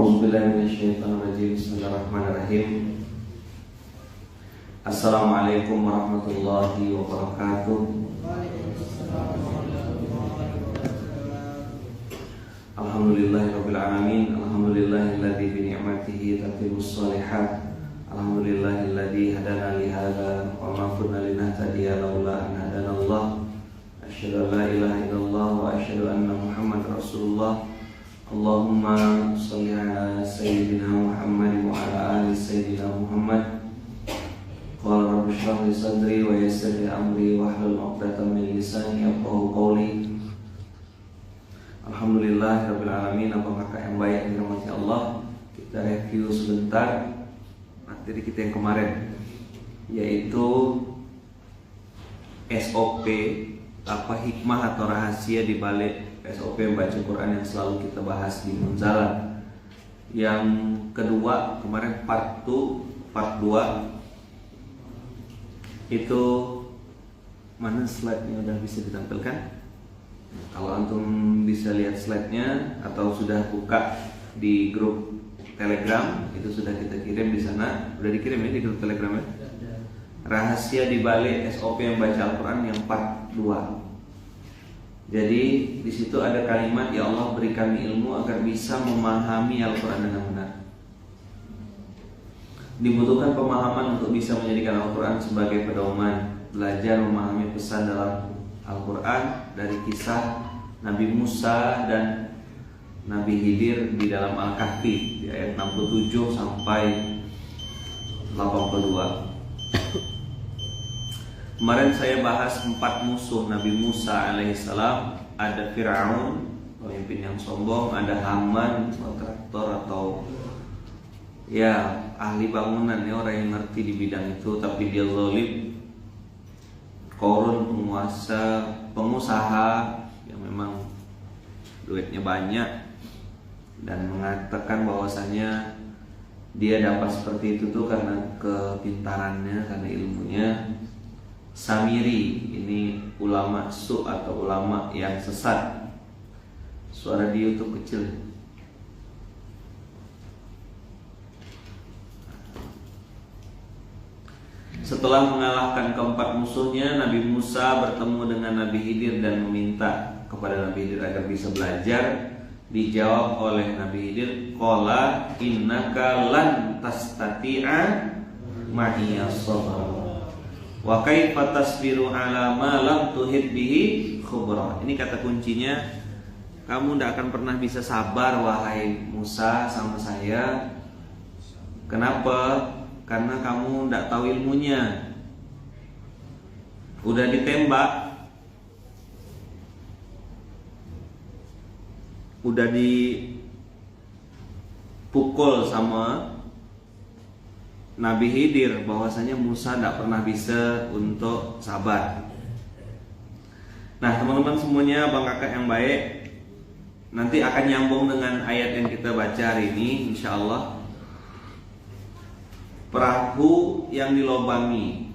A'udzubillahiminasyaitonirrajim. Bismillahirrahmanirrahim. Assalamualaikum warahmatullahi wabarakatuh. Alhamdulillahirabbil alamin. Alhamdulillahilladzi bi ni'matihi tatimmus shalihat. Alhamdulillahilladzi hadana li hadza wa ma kunna linahtadiya laula an hadanallah. Asyhadu an la ilaha illallah wa asyhadu anna Muhammadar Rasulullah. Allahumma sholli ala sayyidina Muhammad wa ala ali sayyidina Muhammad. Qala rabbi shrah li sadri wa yassir li amri wahlul 'uqdatam min lisani yafqahu qawli. Alhamdulillahirabbil alamin. Apakah yang baik dirahmati Allah? Kita review sebentar materi kita yang kemarin, yaitu SOP, apa hikmah atau rahasia di balik SOP membaca Quran yang selalu kita bahas di Munzalah. Yang kedua, kemarin part 2 itu mana slide-nya udah bisa ditampilkan? Kalau antum bisa lihat slide-nya atau sudah buka di grup Telegram, itu sudah kita kirim di sana. Udah dikirim ya di grup Telegramnya? Rahasia di balik SOP membaca Al-Quran yang part 2. Jadi di situ ada kalimat, ya Allah beri kami ilmu agar bisa memahami Al-Quran dengan benar. Dibutuhkan pemahaman untuk bisa menjadikan Al-Quran sebagai pedoman. Belajar memahami pesan dalam Al-Quran dari kisah Nabi Musa dan Nabi Khidir di dalam Al-Kahfi di ayat 67 sampai 82. Kemarin saya bahas 4 musuh Nabi Musa alaihissalam. Ada Fir'aun, pemimpin yang sombong. Ada Haman, kontraktor atau ya ahli bangunan, ya orang yang ngerti di bidang itu tapi dia zalim. Qarun, pengusaha yang memang duitnya banyak dan mengatakan bahwasanya dia dapat seperti itu tuh karena kepintarannya, karena ilmunya. Samiri, ini ulama su atau ulama yang sesat. Suara di YouTube kecil. Setelah mengalahkan keempat musuhnya, Nabi Musa bertemu dengan Nabi Khidir dan meminta kepada Nabi Khidir agar bisa belajar. Dijawab oleh Nabi Khidir, qala innaka lan tastati'a ma'iya sabra. Wa kaifa tasbiru ala ma lam tuhid bihi khubra. Ini kata kuncinya, kamu tidak akan pernah bisa sabar wahai Musa sama saya. Kenapa? Karena kamu tidak tahu ilmunya. Udah ditembak, udah dipukul sama Nabi Khidir bahwasanya Musa tidak pernah bisa untuk sabar. Nah teman-teman semuanya, abang kakak yang baik, nanti akan nyambung dengan ayat yang kita baca hari ini insyaallah. Perahu yang dilobangi,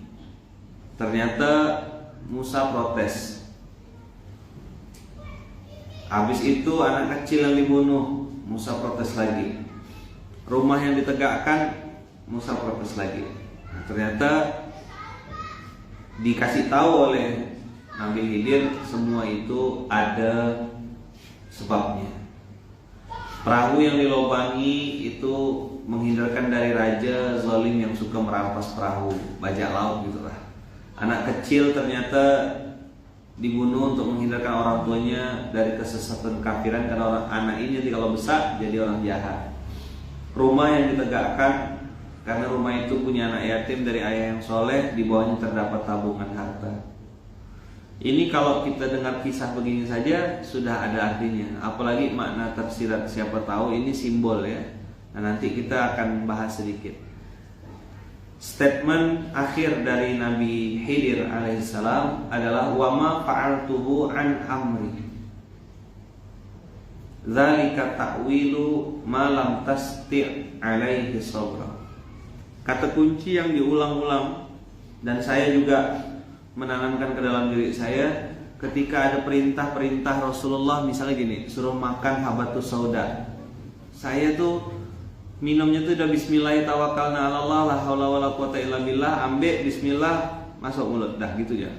ternyata Musa protes. Habis itu anak kecil yang dibunuh, Musa protes lagi. Rumah yang ditegakkan, Musa protes lagi. Nah, ternyata dikasih tahu oleh Nabi Khidir semua itu ada sebabnya. Perahu yang dilobangi itu menghindarkan dari raja zalim yang suka merampas perahu, bajak laut gitulah. Anak kecil ternyata dibunuh untuk menghindarkan orang tuanya dari kesesatan kafiran, karena orang anak ini nanti kalau besar jadi orang jahat. Rumah yang ditegakkan karena rumah itu punya anak yatim dari ayah yang soleh, di bawahnya terdapat tabungan harta. Ini kalau kita dengar kisah begini saja sudah ada artinya, apalagi makna tersirat, siapa tahu ini simbol ya. Nah nanti kita akan bahas sedikit. Statement akhir dari Nabi Khidir alaihissalam adalah wama fa'altuhu an amri, dzalika ta'wilu ma lam tasti' alaihi sabra. Kata kunci yang diulang-ulang dan saya juga menanamkan ke dalam diri saya ketika ada perintah-perintah Rasulullah, misalnya gini, suruh makan habatus sauda, saya tuh minumnya tuh udah bismillah tawakkalna 'ala Allah la haula wala quwata illa billah, ambil bismillah masuk mulut dah gitu ya.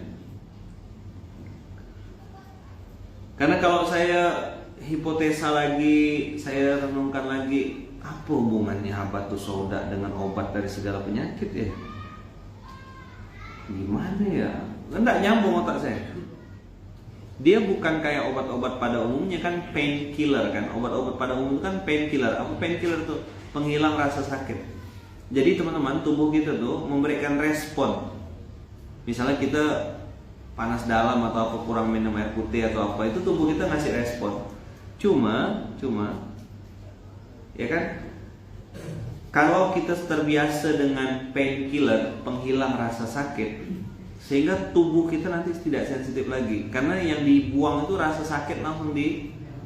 Karena kalau saya hipotesa lagi, saya renungkan lagi, apa hubungannya habatus sauda dengan obat dari segala penyakit ya? Gimana ya? Enggak nyambung otak saya. Dia bukan kayak obat-obat pada umumnya kan painkiller kan. Obat-obat pada umum kan painkiller. Apa painkiller tuh? Penghilang rasa sakit. Jadi teman-teman, tubuh kita tuh memberikan respon. Misalnya kita panas dalam atau apa, kurang minum air putih atau apa, itu tubuh kita ngasih respon. Cuma ya kan, kalau kita terbiasa dengan painkiller, penghilang rasa sakit, sehingga tubuh kita nanti tidak sensitif lagi. Karena yang dibuang itu rasa sakit langsung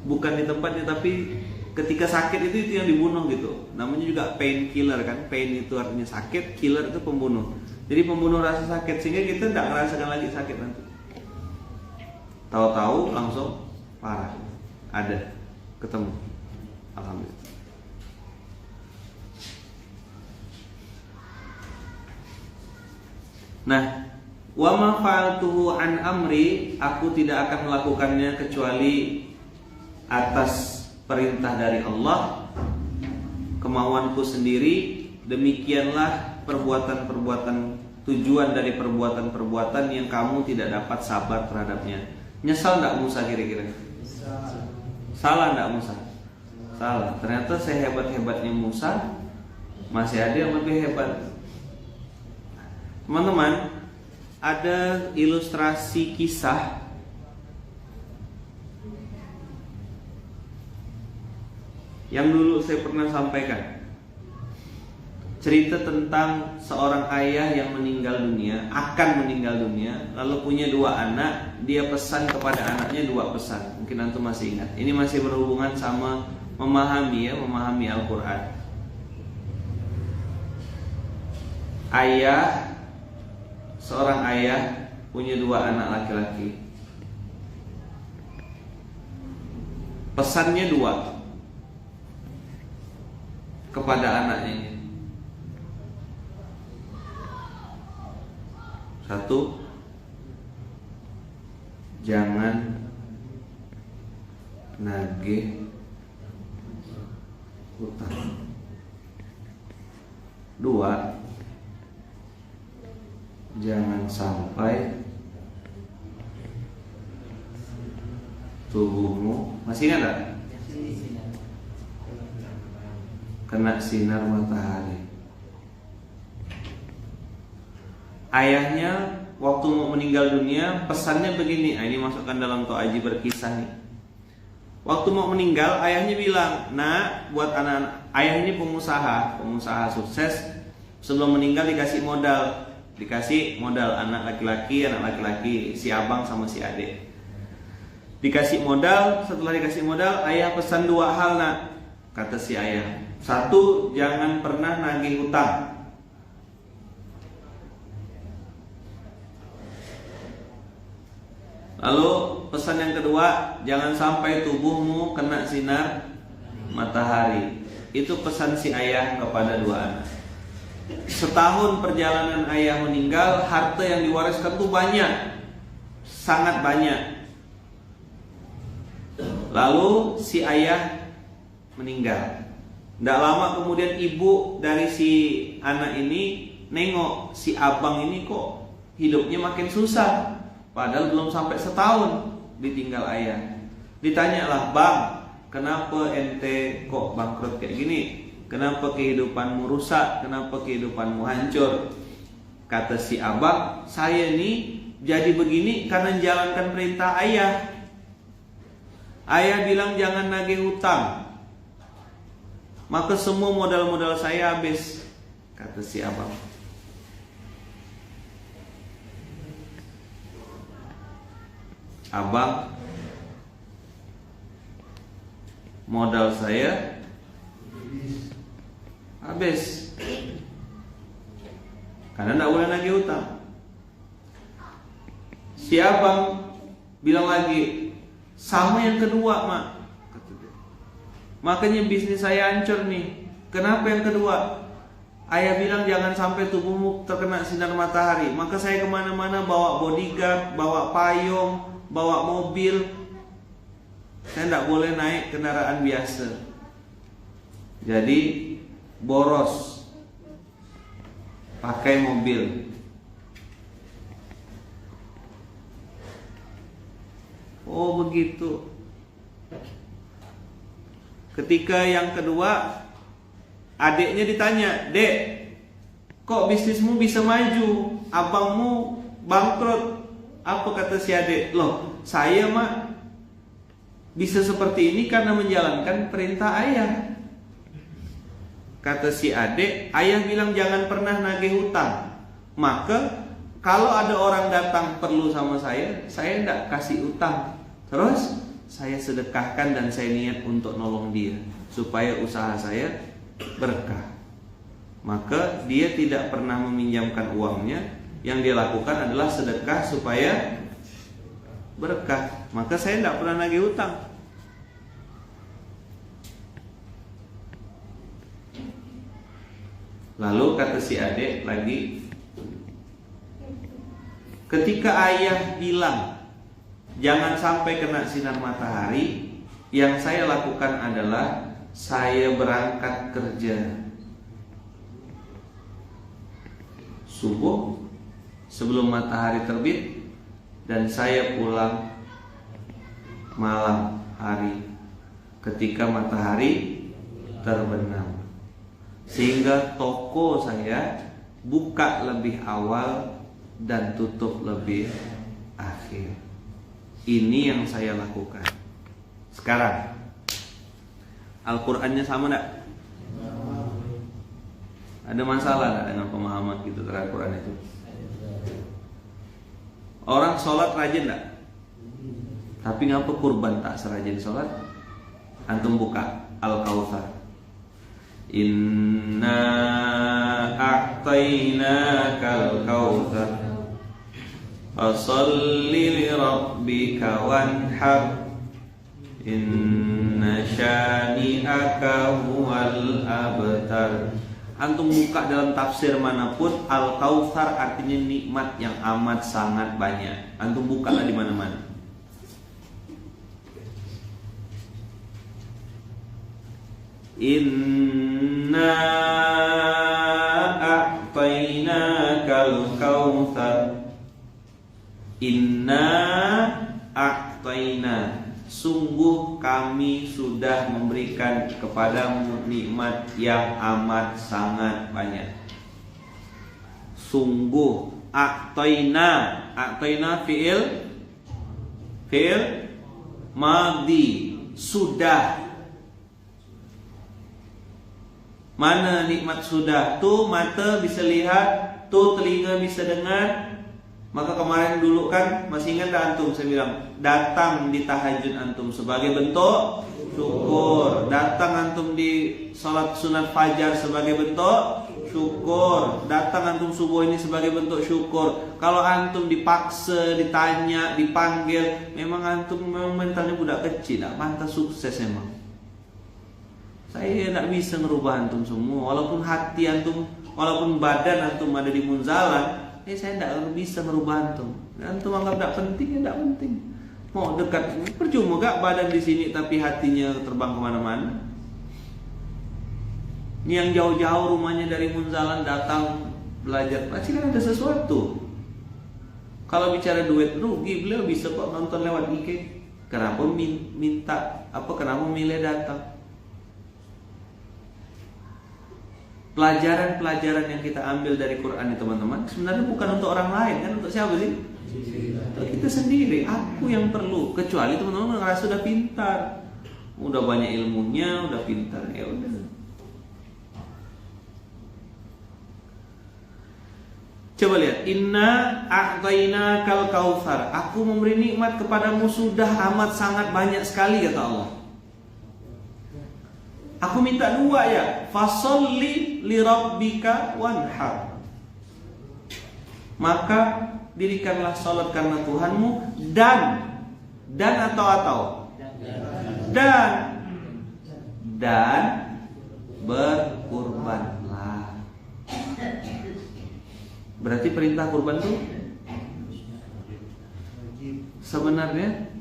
bukan di tempatnya, tapi ketika sakit itu yang dibunuh gitu. Namanya juga painkiller kan. Pain itu artinya sakit, killer itu pembunuh. Jadi pembunuh rasa sakit, sehingga kita tidak merasakan lagi sakit nanti. Tahu-tahu langsung parah. Ada, ketemu. Alhamdulillah. Nah, wa ma fa'altuhu an amri, aku tidak akan melakukannya kecuali atas perintah dari Allah, kemauanku sendiri. Demikianlah perbuatan-perbuatan, tujuan dari perbuatan-perbuatan yang kamu tidak dapat sabar terhadapnya. Nyesal enggak Musa kira-kira? Salah enggak Musa? Salah. Ternyata sehebat-hebatnya Musa masih ada yang lebih hebat. Teman-teman, ada ilustrasi kisah yang dulu saya pernah sampaikan. Cerita tentang seorang ayah yang meninggal dunia, akan meninggal dunia, lalu punya dua anak. Dia pesan kepada anaknya dua pesan. Mungkin antum masih ingat. Ini masih berhubungan sama memahami Al-Quran. Seorang ayah punya dua anak laki-laki. Pesannya dua kepada anaknya. Satu, jangan nagih hutang. Dua, jangan sampai tubuhmu, masih ingat gak? Kena sinar matahari. Ayahnya waktu mau meninggal dunia pesannya begini. Ini masukkan dalam To'aji berkisah nih. Waktu mau meninggal ayahnya bilang, "Nak, buat anak-anak." Ayah ini pengusaha sukses. Sebelum meninggal dikasih modal anak laki-laki, si abang sama si adik. Dikasih modal. Setelah dikasih modal, ayah pesan dua hal, Nak. Kata si ayah, satu, jangan pernah nagih hutang. Lalu pesan yang kedua, jangan sampai tubuhmu kena sinar matahari. Itu pesan si ayah kepada dua anak. Setahun perjalanan ayah meninggal, harta yang diwariskan tuh banyak, sangat banyak. Lalu si ayah meninggal. Tidak lama kemudian ibu dari si anak ini nengok si abang ini kok hidupnya makin susah. Padahal belum sampai setahun ditinggal ayah. Ditanyalah, "Bang, kenapa ente kok bangkrut kayak gini? Kenapa kehidupanmu rusak? Kenapa kehidupanmu hancur?" Kata si abang, "Saya ini jadi begini karena menjalankan perintah ayah. Ayah bilang jangan nagih hutang, maka semua modal-modal saya habis." Kata si abang. "Abang, modal saya habis karena tidak boleh nagih hutang." Si abang bilang lagi, "Sama yang kedua, Mak." Kata dia. makanya bisnis saya hancur nih. Kenapa yang kedua? Ayah bilang jangan sampai tubuhmu terkena sinar matahari. Maka saya kemana-mana bawa bodyguard, bawa payung, bawa mobil. Saya tidak boleh naik kendaraan biasa. Jadi boros, pakai mobil. Oh begitu. Ketika yang kedua, adiknya ditanya, "Dek, kok bisnismu bisa maju? Abangmu bangkrut." Apa kata si adik? "Loh, saya mah bisa seperti ini karena menjalankan perintah ayah." Kata si adik, "Ayah bilang jangan pernah nagih hutang. Maka kalau ada orang datang perlu sama saya tidak kasih utang. Terus saya sedekahkan dan saya niat untuk nolong dia supaya usaha saya berkah." Maka dia tidak pernah meminjamkan uangnya. Yang dia lakukan adalah sedekah supaya berkah. Maka saya tidak pernah nagih hutang. Lalu kata si adik lagi, ketika ayah bilang jangan sampai kena sinar matahari, yang saya lakukan adalah saya berangkat kerja subuh sebelum matahari terbit, dan saya pulang malam hari ketika matahari terbenam, sehingga toko saya buka lebih awal dan tutup lebih akhir. Ini yang saya lakukan. Sekarang Al-Qur'annya sama enggak? Ada masalah enggak dengan pemahaman kita terhadap Al-Qur'an itu? Orang sholat rajin enggak? Tapi ngapa kurban tak serajin sholat? Antum buka Al-Kautsar. Inna a'tainakal kautsar Fasalli li rabbika wanhar Inna syani'aka huwal abtar. Antum buka dalam tafsir manapun, Al-Kautsar artinya nikmat yang amat sangat banyak. Antum buka di mana-mana. Inna a'tainakal kautsar. Inna a'taina, sungguh kami sudah memberikan kepadamu nikmat yang amat sangat banyak. Sungguh, a'taina fi'il madhi, sudah. Mana nikmat sudah? Tuh mata bisa lihat, tuh telinga bisa dengar. Maka kemarin dulu kan, masih ingat tak antum, saya bilang datang di tahajud antum sebagai bentuk syukur, datang antum di salat sunat fajar sebagai bentuk syukur, datang antum subuh ini sebagai bentuk syukur. Kalau antum dipaksa, ditanya, dipanggil, memang antum memang mentalnya budak kecil, tak pantas sukses memang. Saya tidak bisa merubah antum semua, walaupun hati antum, walaupun badan antum ada di munzalan. Saya tidak bisa merubah antum. Antum anggap tidak penting, ya tidak penting. Mau dekat, percuma gak badan di sini tapi hatinya terbang kemana-mana. Ini yang jauh-jauh rumahnya dari Munzalan datang belajar, pasti kan ada sesuatu. Kalau bicara duit rugi, beliau bisa kok nonton lewat IG. Kenapa minta? Kenapa milih datang? Pelajaran-pelajaran yang kita ambil dari Quran ini teman-teman, sebenarnya bukan untuk orang lain, kan untuk siapa sih? Untuk kita sendiri. Aku yang perlu. Kecuali teman-teman ngerasa udah pintar, udah banyak ilmunya, udah pintar, ya udah. Coba lihat, inna a'tainakal kautsar. Aku memberi nikmat kepadamu sudah amat sangat banyak sekali, kata Allah. Aku minta dua ya, fasolli li rabbika wanhar. Maka dirikanlah salat karena Tuhanmu, dan dan berkurbanlah. Berarti perintah kurban tuh sebenarnya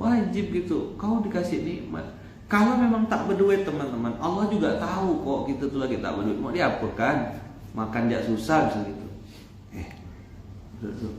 wajib gitu. Kau dikasih nikmat. Kalau memang tak berduit teman-teman, Allah juga tahu kok kita tuh lagi tak berduit. Mau diapakan? Makan jak susah bisa gitu. Duduk.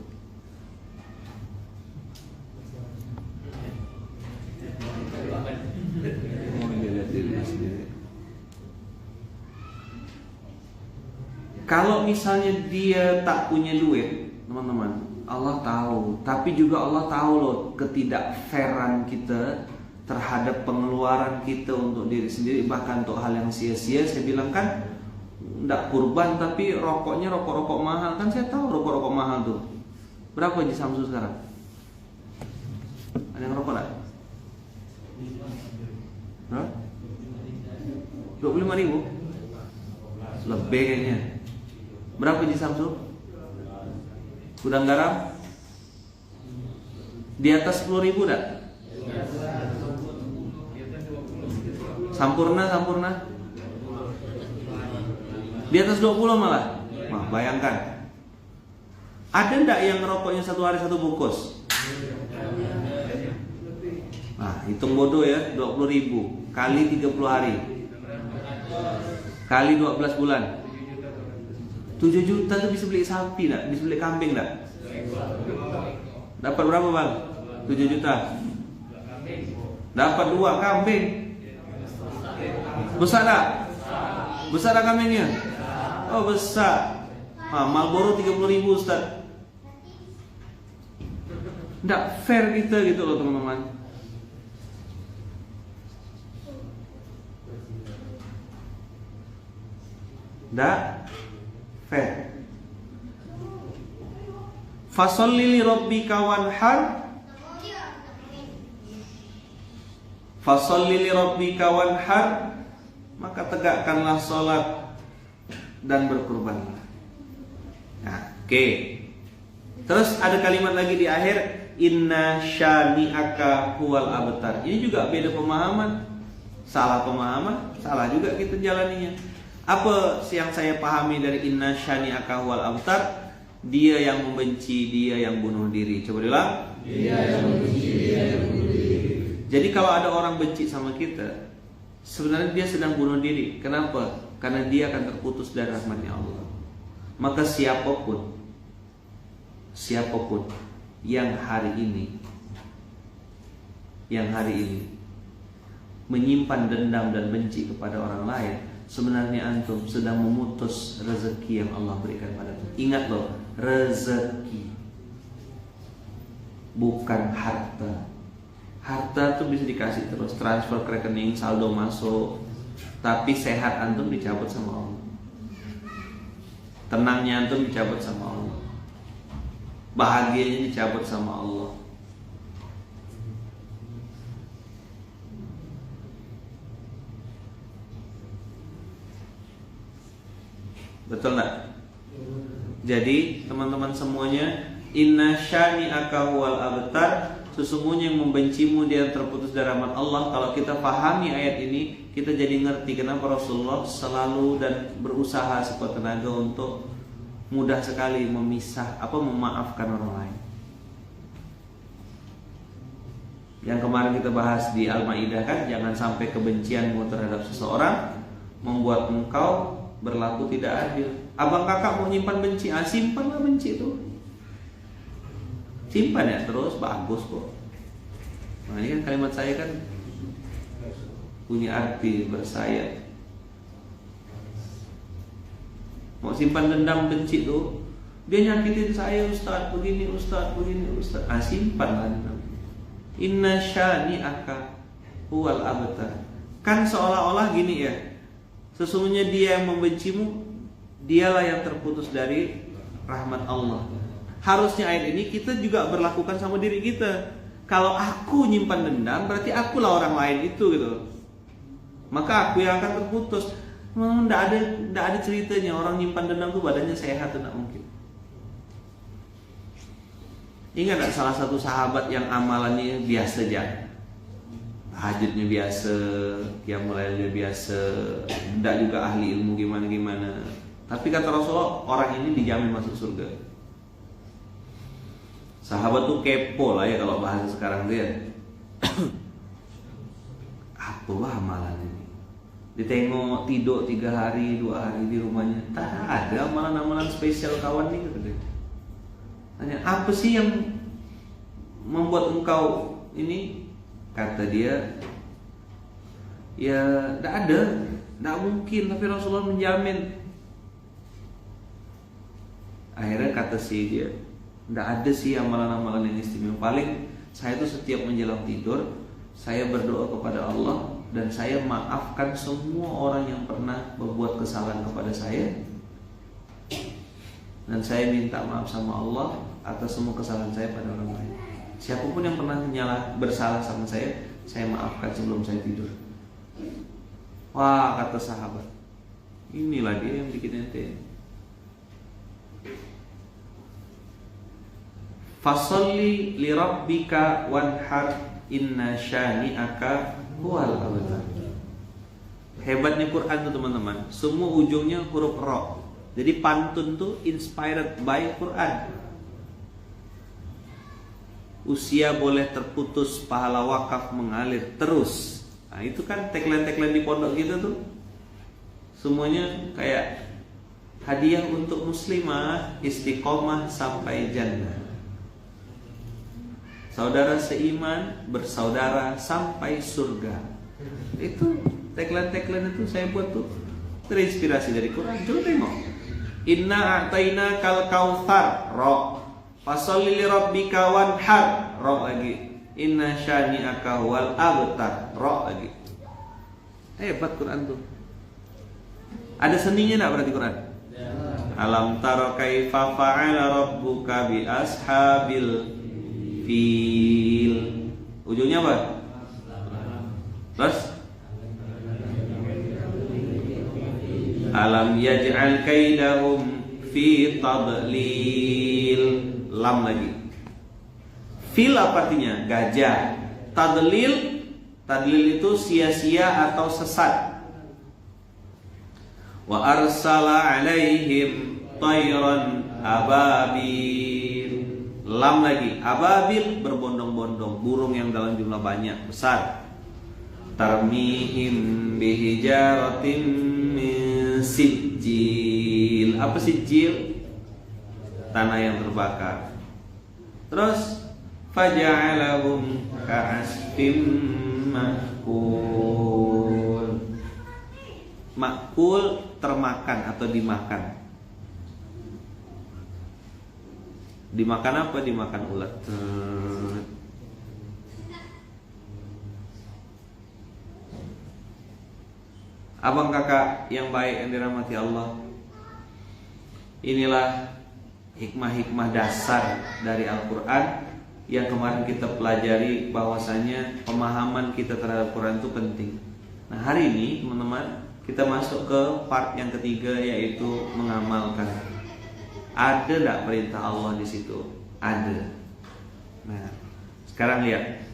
Kalau misalnya dia tak punya duit, teman-teman, Allah tahu. Tapi juga Allah tahu loh ketidakfairan kita terhadap pengeluaran kita untuk diri sendiri, bahkan untuk hal yang sia-sia. Saya bilang kan, tidak kurban tapi rokoknya rokok-rokok mahal. Kan saya tahu rokok-rokok mahal tuh. Berapa Haji Samsu sekarang? Ada yang rokok tak? 25.000? Lebih kayaknya. Berapa Haji Samsu? Gudang garam? Di atas 10.000 tak? Sampurna? Di atas 20 malah. Wah, bayangkan. Ada ndak yang ngerokoknya satu hari satu bungkus? Nah, hitung bodoh ya, 20.000 kali 30 hari kali 12 bulan 7 juta tuh bisa beli sapi enggak? Bisa beli kambing enggak? Dapat berapa bang? 7 juta. Dapat 2 kambing. Besar tak? Besar tak kambingnya? Oh besar. Marlboro 30.000 Ustaz. Nggak fair kita gitu loh teman-teman. Nggak fair. Fasholli li rabbika wanhar. Fasholli li rabbika wanhar. Maka tegakkanlah sholat dan berkurbanlah. Nah, oke. Terus ada kalimat lagi di akhir, inna syani'aka huwal abtar. Ini juga beda pemahaman. Salah pemahaman, salah juga kita jalaninya. Apa yang saya pahami dari inna syani'aka huwal abtar? Dia yang membenci, dia yang bunuh diri. Coba bilang, dia yang membenci, dia yang bunuh diri. Jadi kalau ada orang benci sama kita, sebenarnya dia sedang bunuh diri. Kenapa? Karena dia akan terputus dari rahmatnya Allah. Maka siapapun yang hari ini menyimpan dendam dan benci kepada orang lain, sebenarnya antum sedang memutus rezeki yang Allah berikan padamu. Ingat loh, rezeki bukan harta. Harta tuh bisa dikasih terus, transfer ke rekening, saldo masuk. Tapi sehat antum dicabut sama Allah. Tenangnya antum dicabut sama Allah. Bahagianya dicabut sama Allah. Betul nggak? Jadi teman-teman semuanya, inna syani'aka huwal abtar. Sesungguhnya yang membencimu dia terputus dari rahmat Allah. Kalau kita pahami ayat ini, kita jadi ngerti kenapa Rasulullah selalu dan berusaha sekuat tenaga untuk mudah sekali memaafkan orang lain. Yang kemarin kita bahas di Al-Maidah kan, jangan sampai kebencianmu terhadap seseorang membuat engkau berlaku tidak adil. Abang kakak mau nyimpan benci, simpanlah benci itu. Simpan ya terus, bagus kok. Nah ini kan kalimat saya kan punya arti bersayap. Mau simpan dendam benci tuh, dia nyakitin saya Ustaz begini, Ustaz begini, Ustaz. Simpanlah dendam. Inna syani'aka huwal abtar. Kan seolah-olah gini ya, sesungguhnya dia yang membencimu, dialah yang terputus dari rahmat Allah. Harusnya ayat ini kita juga berlakukan sama diri kita. Kalau aku nyimpan dendam, berarti akulah orang lain itu gitu. Maka aku yang akan terputus. Nggak ada ceritanya orang nyimpan dendam tuh badannya sehat, tidak mungkin. Ingat gak salah satu sahabat yang amalannya biasa aja, hajatnya biasa, qiyamul lailnya biasa, tidak juga ahli ilmu gimana-gimana. Tapi kata Rasulullah, orang ini dijamin masuk surga. Sahabat tuh kepo lah ya kalau bahasa sekarang dia. Apa amalan ini? Ditengok tidur 3 hari 2 hari di rumahnya, tak ada amalan-amalan spesial kawan nih kata dia. Tanya, apa sih yang membuat engkau ini? Kata dia, ya tidak ada, tidak mungkin, tapi Rasulullah menjamin. Akhirnya kata si dia, tidak ada sih amalan-amalan yang istimewa. Paling saya tuh setiap menjelang tidur, saya berdoa kepada Allah dan saya maafkan semua orang yang pernah berbuat kesalahan kepada saya, dan saya minta maaf sama Allah atas semua kesalahan saya pada orang lain. Siapapun yang pernah bersalah sama saya maafkan sebelum saya tidur. Wah, kata sahabat, inilah dia yang bikin ente. Fasolli li rabbika wanhar inna syani'aka huwal abtar. Hebatnya Quran tuh teman-teman, semua ujungnya huruf ra. Jadi pantun tuh inspired by Quran. Usia boleh terputus, pahala wakaf mengalir terus. Nah itu kan tagline-tagline di pondok kita tuh, semuanya kayak hadiah untuk muslimah, istiqomah sampai jannah. Saudara seiman bersaudara sampai surga. Itu tagline-tagline itu saya buat tuh terinspirasi dari Quran. Coba tengok. Inna a'taina kal kautsar ra. Fasholli li rabbika wanhar ra lagi. Inna syani'aka wal abtar ra lagi. Hebat Quran tuh. Ada seninya enggak berarti Quran? Alam tara kaifa fa'ala rabbuka bi ashabil fil. Ujungnya apa? Terus alam yaj'al kaidahum fi tadlil. Lam lagi. Fil apa artinya? Gajah. Tadlil itu sia-sia atau sesat. Wa arsala alaihim tayran ababil. Lam lagi. Ababil berbondong-bondong, burung yang dalam jumlah banyak, besar. Tarmihim bihijaratin min sijil. Apa sijil? Tanah yang terbakar. Terus faja'alahum ka'asfim makul. Makul termakan atau dimakan. Dimakan apa? Dimakan ulat. Abang kakak yang baik yang dirahmati Allah, inilah hikmah-hikmah dasar dari Al-Quran yang kemarin kita pelajari, bahwasanya pemahaman kita terhadap Quran itu penting. Nah hari ini teman-teman, kita masuk ke part yang ketiga, yaitu mengamalkan. Ada tidak perintah Allah di situ? Ada. Nah sekarang lihat.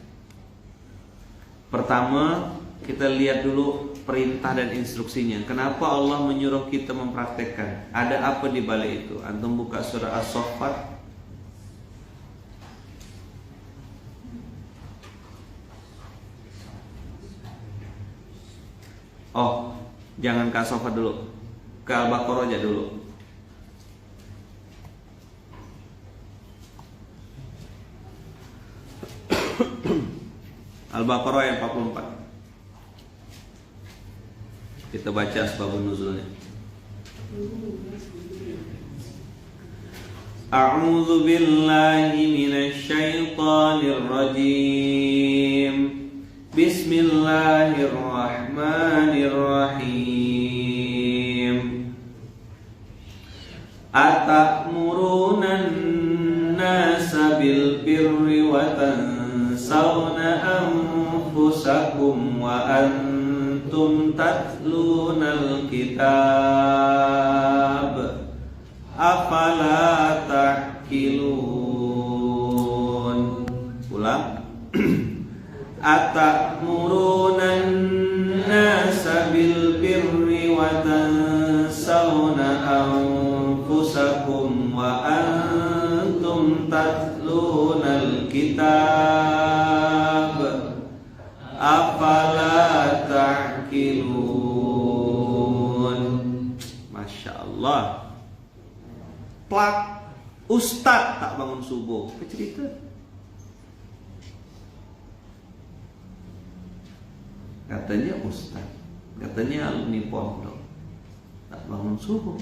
Pertama kita lihat dulu perintah dan instruksinya. Kenapa Allah menyuruh kita mempraktekkan? Ada apa di balik itu? Antum buka surah As-Saffat. Oh, jangan ke As-Saffat dulu. Ke Al-Baqarah aja dulu. Al-Baqarah ayat 44. Kita baca asbabun nuzulnya. A'udzu billahi minasy syaithanir rajim. Bismillahirrahmanirrahim. Atamuruna an-nasa bil birri wa tansawna anfusakum wa antum tatlunal kitab afala ta'qilun. Ulang. Atamuruna an-nasa bil birri wa tansawna anfusakum wa antum tatlunal kitab afala ta'qilun. Masya Allah. Plak, ustaz tak bangun subuh. Cerita. Katanya ustaz, katanya alumni pondok, tak bangun subuh.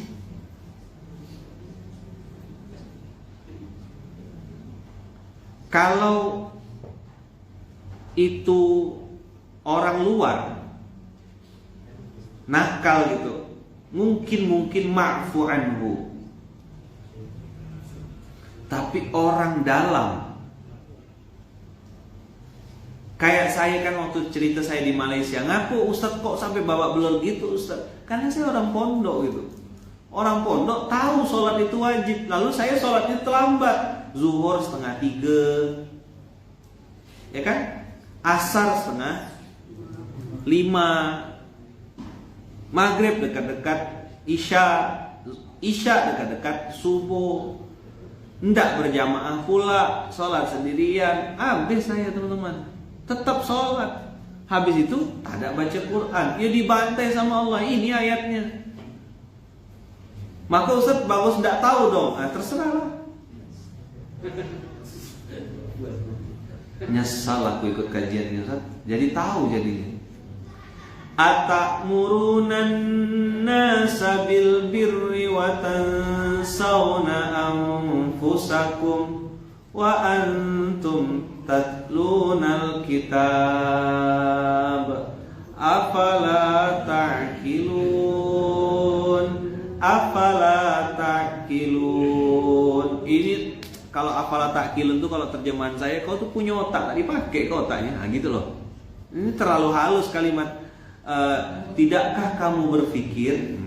Kalau itu orang luar nakal gitu, mungkin ma'fu anhu. Tapi orang dalam, kayak saya kan waktu cerita saya di Malaysia, ngaku Ustadz kok sampai babak belur gitu Ustadz? Karena saya orang pondok gitu. Orang pondok tahu sholat itu wajib. Lalu saya sholatnya terlambat. Zuhur 2:30, ya kan? Asar 4:30, Maghrib dekat-dekat Isya dekat-dekat subuh. Nggak berjamaah pula, sholat sendirian. Habis saya teman-teman, tetap sholat. Habis itu ada baca Quran, ya dibantai sama Allah. Ini ayatnya. Maka Ustaz bagus nggak tahu dong. Terserah lah. Nyesal aku ikut kajian Ustaz, jadi tahu jadinya. Atamuruna an-nasa bil birri wa tansawna anfusakum wa antum tatlunal kitab afala ta'qilun. Ini kalau afala ta'qilun tuh kalau terjemahan saya, kau tuh punya otak, tak dipakai kau otaknya. Nah gitu loh. Ini terlalu halus kalimat. Tidakkah kamu berpikir?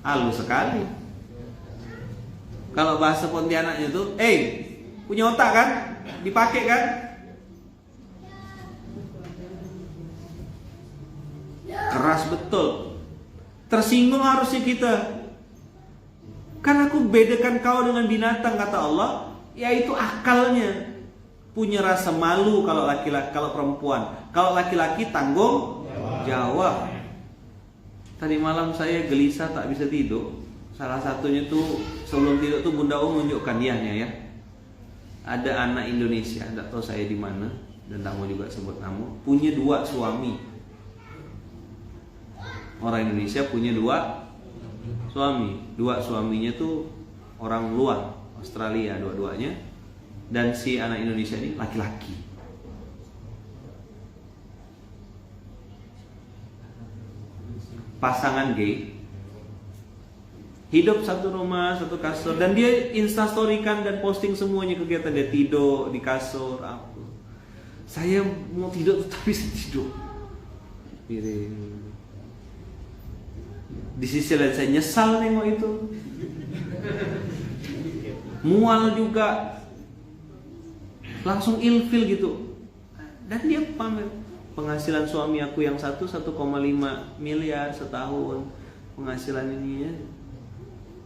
Halus sekali. Kalau bahasa Pontianaknya tuh, punya otak kan? Dipakai kan? Keras betul. Tersinggung harusnya kita. Kan aku bedakan kau dengan binatang, kata Allah, yaitu akalnya. Punya rasa malu kalau laki-laki, kalau perempuan. Kalau laki-laki tanggung jawab. Tadi malam saya gelisah tak bisa tidur. Salah satunya tuh sebelum tidur tuh Bunda menunjukkan dianya ya. Ada anak Indonesia, tidak tahu saya di mana dan tak mau juga sebut nama, punya 2 suami. Orang Indonesia punya 2 suami. 2 suaminya tuh orang luar, Australia dua-duanya. Dan si anak Indonesia ini laki-laki. Pasangan gay, hidup satu rumah, satu kasur, dan dia instastorykan dan posting semuanya kegiatan dia tidur di kasur. Apa? Saya mau tidur tapi saya tidur. Di sisi lain saya nyesal nengok itu, mual juga. Langsung ilfil gitu. Dan dia pamer penghasilan suami aku yang 1,5 miliar setahun. Penghasilan ini ya.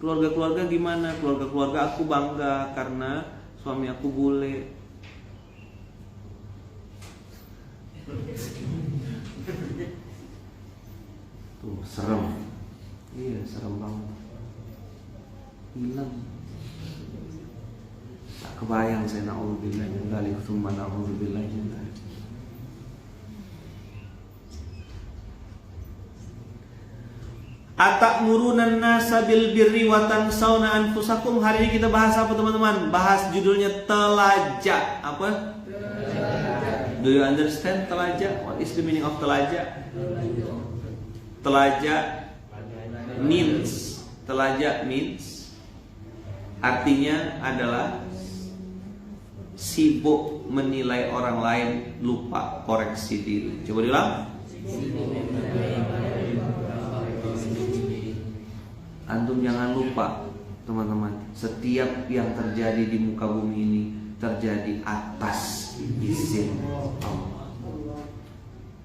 Keluarga-keluarga gimana? Keluarga-keluarga aku bangga karena suami aku bule. Tuh serem. Iya serem banget. Hilang. Tak kebayang saya, na'udzubillah min dzalik, tsumma na'udzubillah min dzalik. Atamuruna an-nasa bil birri wa tansawna anfusakum. Hari ini kita bahas apa teman-teman? Bahas judulnya telajak. Apa? Telajak. Do you understand telajak? What is the meaning of telajak? Telajak means, telajak means artinya adalah sibuk menilai orang lain, lupa koreksi diri. Coba diulang. Antum jangan lupa teman-teman, setiap yang terjadi di muka bumi ini terjadi atas izin Allah.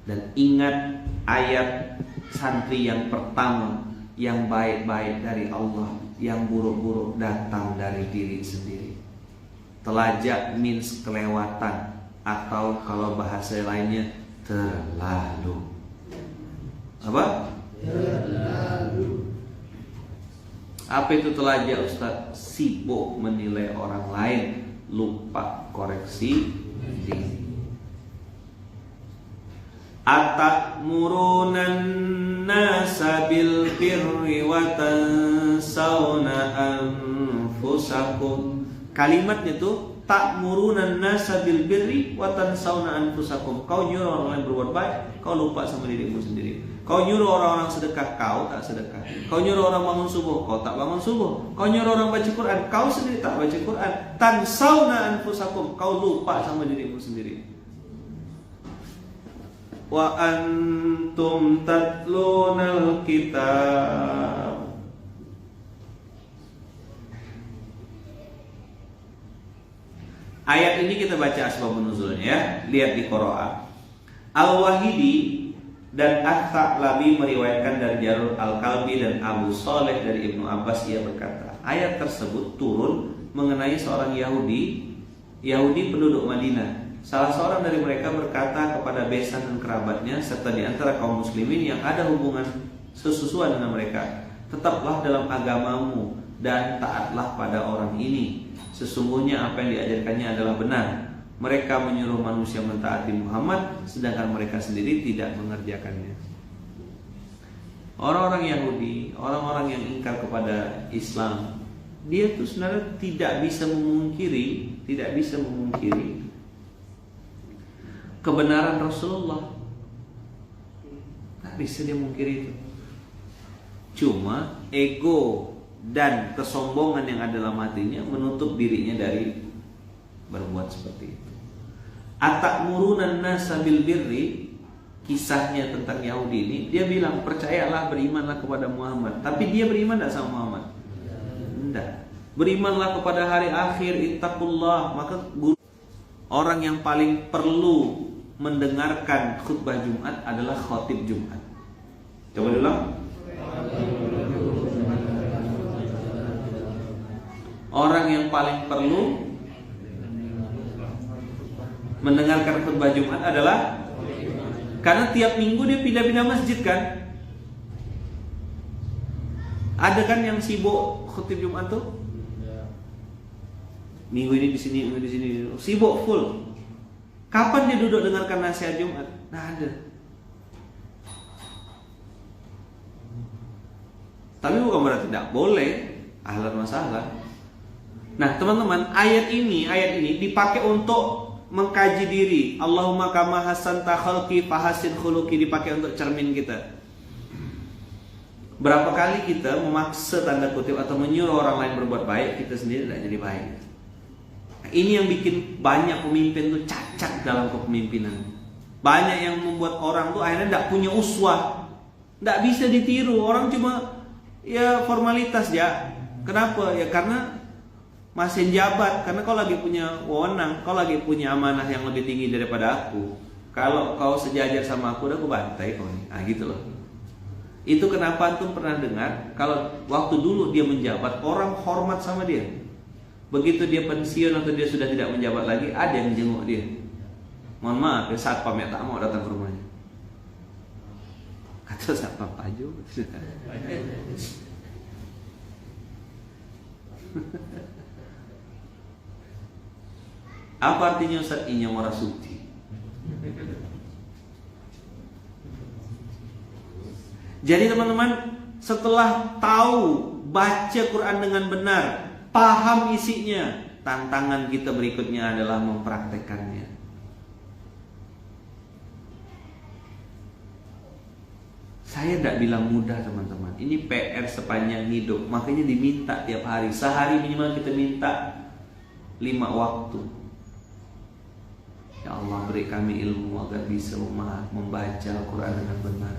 Dan ingat ayat santri yang pertama, yang baik-baik dari Allah, yang buruk-buruk datang dari diri sendiri. Telajak means kelewatan, atau kalau bahasa lainnya terlalu. Apa? Terlalu. Apa itu telajak, Ustaz? Sibuk menilai orang lain, lupa koreksi diri. Atamuruna nasa bil birri wa tansawna anfusakum. Kalimatnya tuh ta'muruna nasa bil birri wa tansawna anfusakum. Kau nyuruh orang lain berbuat baik, kau lupa sama dirimu sendiri. Kau nyuruh orang-orang sedekah, kau tak sedekah. Kau nyuruh orang bangun subuh, kau tak bangun subuh. Kau nyuruh orang baca Quran, kau sendiri tak baca Quran. Tansawna anfusakum, kau lupa sama dirimu sendiri. Wa antum tatlunal kitab. Ayat ini kita baca asbabun nuzulnya ya. Lihat di Qur'an. Al-Wahidi dan At-Ta'labi meriwayatkan dari Jarur Al-Kalbi dan Abu Saleh dari Ibnu Abbas, ia berkata, ayat tersebut turun mengenai seorang Yahudi penduduk Madinah. Salah seorang dari mereka berkata kepada besan dan kerabatnya serta di antara kaum muslimin yang ada hubungan sesusuan dengan mereka, tetaplah dalam agamamu dan taatlah pada orang ini. Sesungguhnya apa yang diajarkannya adalah benar. Mereka menyuruh manusia mentaati Muhammad, sedangkan mereka sendiri tidak mengerjakannya. Orang-orang Yahudi, orang-orang yang ingkar kepada Islam, dia tuh sebenarnya tidak bisa memungkiri kebenaran Rasulullah. Tak bisa dia mungkiri itu. Cuma ego dan kesombongan yang ada dalam hatinya menutup dirinya dari berbuat seperti itu. Atamuruna nasa bil birri, kisahnya tentang Yahudi ini, dia bilang percayalah, berimanlah kepada Muhammad. Tapi dia beriman tidak sama Muhammad? Tidak. Berimanlah kepada hari akhir, ittaqullah. Maka orang yang paling perlu mendengarkan khutbah Jumat adalah khotib Jumat. Coba diulang. Orang yang paling perlu mendengarkan khutbah Jumat adalah, karena tiap minggu dia pindah-pindah masjid kan. Ada kan yang sibuk khutib Jumat tuh? Minggu ini di sini, minggu di sini, sibuk full. Kapan dia duduk dengarkan nasihat Jumat? Nah ada. Tapi bukan berarti tidak boleh, ahlan masalah. Nah teman-teman, ayat ini dipakai untuk mengkaji diri. Allahumma kama hasanta khalqi fahasin khuluqi, dipakai untuk cermin kita. Berapa kali kita memaksa tanda kutip atau menyuruh orang lain berbuat baik, kita sendiri tidak jadi baik. Nah, ini yang bikin banyak pemimpin tuh cacat dalam kepemimpinan. Banyak yang membuat orang tuh akhirnya tidak punya uswah, tidak bisa ditiru. Orang cuma ya formalitas ya. Kenapa? Ya karena masih jabat, karena kau lagi punya wewenang, kau lagi punya amanah yang lebih tinggi daripada aku. Kalau kau sejajar sama aku, udah aku bantai kau nih. Nah gitu loh. Itu kenapa antum pernah dengar kalau waktu dulu dia menjabat, orang hormat sama dia. Begitu dia pensiun atau dia sudah tidak menjabat lagi, ada yang jenguk dia. Mohon maaf ya, satpam ya tak mau datang ke rumahnya. Kata satpam aja. Apa artinya Ustaz? Inya warasuti. Jadi teman-teman, setelah tahu baca Quran dengan benar, paham isinya, tantangan kita berikutnya adalah mempraktekannya. Saya tidak bilang mudah teman-teman. Ini PR sepanjang hidup. Makanya diminta tiap hari. Sehari minimal kita minta 5 waktu. Ya Allah, beri kami ilmu agar bisa membaca Al-Quran dengan benar.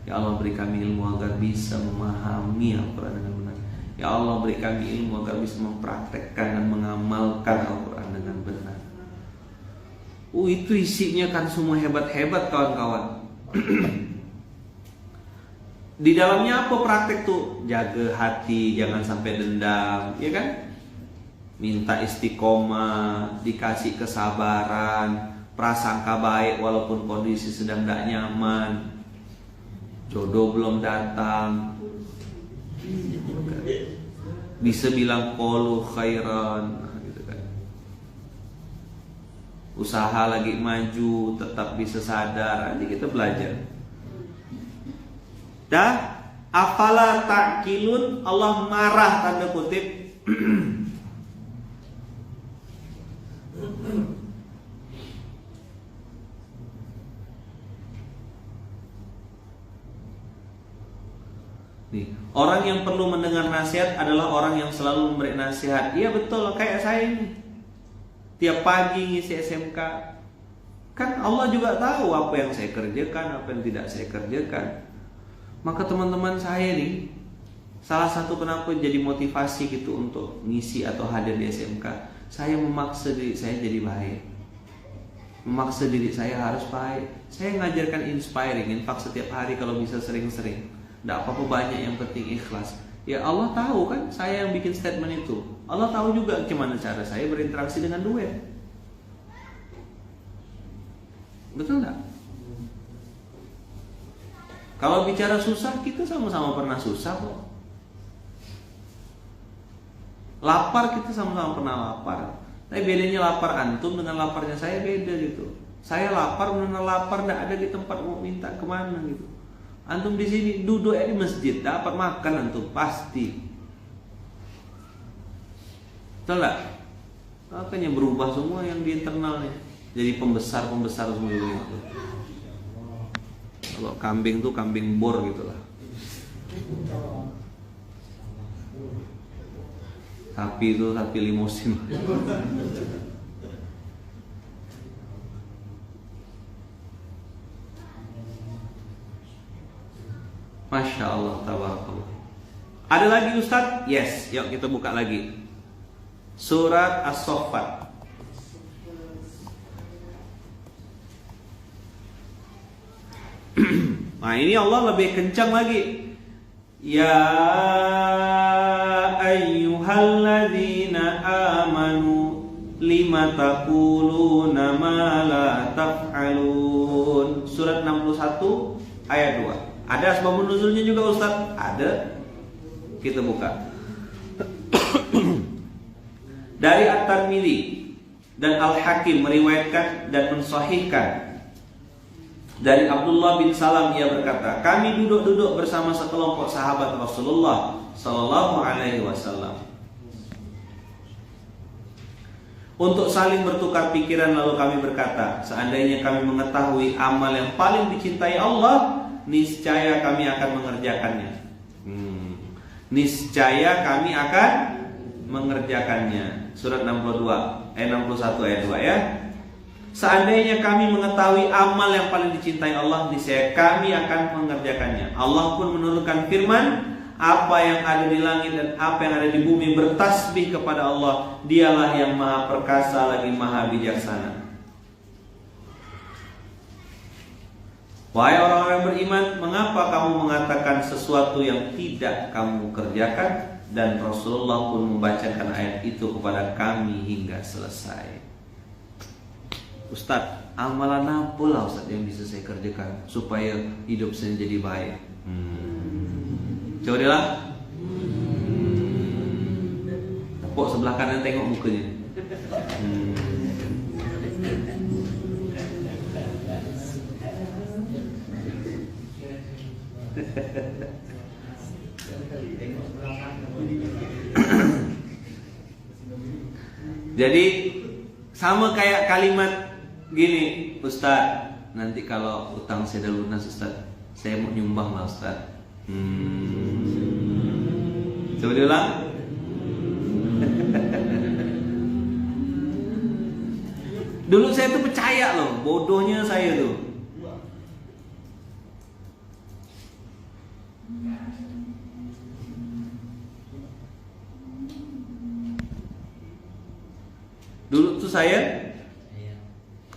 Ya Allah, beri kami ilmu agar bisa memahami Al-Quran dengan benar. Ya Allah, beri kami ilmu agar bisa mempraktekkan dan mengamalkan Al-Quran dengan benar. Itu isinya kan semua hebat-hebat kawan-kawan. Di dalamnya apa praktek tuh? Jaga hati, jangan sampai dendam, ya kan? Minta istiqomah, dikasih kesabaran, prasangka baik walaupun kondisi sedang tidak nyaman, jodoh belum datang, bisa bilang qulu khairan, gitu kan. Usaha lagi maju, tetap bisa sadar. Nanti kita belajar. Dah, afala ta'qilun, Allah marah tanda kutip. Nih, orang yang perlu mendengar nasihat adalah orang yang selalu memberi nasihat. Iya betul, kayak saya ini. Tiap pagi ngisi SMK. Kan Allah juga tahu apa yang saya kerjakan, apa yang tidak saya kerjakan. Maka teman-teman saya nih, salah satu kenapa jadi motivasi gitu untuk ngisi atau hadir di SMK, saya memaksa diri saya jadi baik, memaksa diri saya harus baik. Saya ngajarkan inspiring, infak setiap hari kalau bisa sering-sering. Tidak apa-apa banyak, yang penting ikhlas. Ya Allah tahu kan saya yang bikin statement itu. Allah tahu juga gimana cara saya berinteraksi dengan duit. Betul nggak? Kalau bicara susah, kita sama-sama pernah susah kok. Lapar, kita sama-sama pernah lapar. Tapi bedanya lapar antum dengan laparnya saya beda gitu. Saya lapar, benar lapar, tidak ada di tempat mau minta kemana gitu. Antum di sini duduk di masjid, dapat makan antum pasti. Betul nggak? Makanya berubah semua yang di internalnya. Jadi pembesar semua itu. Kalau kambing tuh kambing bor gitulah. Sapi itu sapi limusin. Masya Allah, tabarakallah. Ada lagi Ustadz? Yes, yuk kita buka lagi. Surat As-Saffat. Nah ini Allah lebih kencang lagi. Ya ayyuhalladzina amanu lima taquluna ma la taf'alun. Surat 61 ayat 2. Ada asbabun nuzulnya juga Ustaz? Ada. Kita buka. Dari At-Tirmidzi dan Al-Hakim meriwayatkan dan mensahihkan dari Abdullah bin Salam, ia berkata, kami duduk-duduk bersama sekelompok sahabat Rasulullah Sallallahu Alaihi Wasallam untuk saling bertukar pikiran. Lalu kami berkata, seandainya kami mengetahui amal yang paling dicintai Allah, niscaya kami akan mengerjakannya. Niscaya kami akan mengerjakannya. Surat 61 ayat 2 ya. Seandainya kami mengetahui amal yang paling dicintai Allah, niscaya kami akan mengerjakannya. Allah pun menurunkan firman, apa yang ada di langit dan apa yang ada di bumi bertasbih kepada Allah. Dialah yang maha perkasa lagi maha bijaksana. Wahai orang-orang beriman, mengapa kamu mengatakan sesuatu yang tidak kamu kerjakan? Dan Rasulullah pun membacakan ayat itu kepada kami hingga selesai. Ustadz, amalan apa lah Ustadz yang bisa saya kerjakan supaya hidup saya jadi baik? Coba dia lah. Tepuk sebelah kanan, tengok mukanya. Jadi sama kayak kalimat gini, Ustaz, nanti kalau utang saya udah lunas Ustaz, saya mau nyumbang lah Ustaz. Coba diulang. Dulu saya tuh percaya loh, bodohnya saya tuh. Dulu tuh saya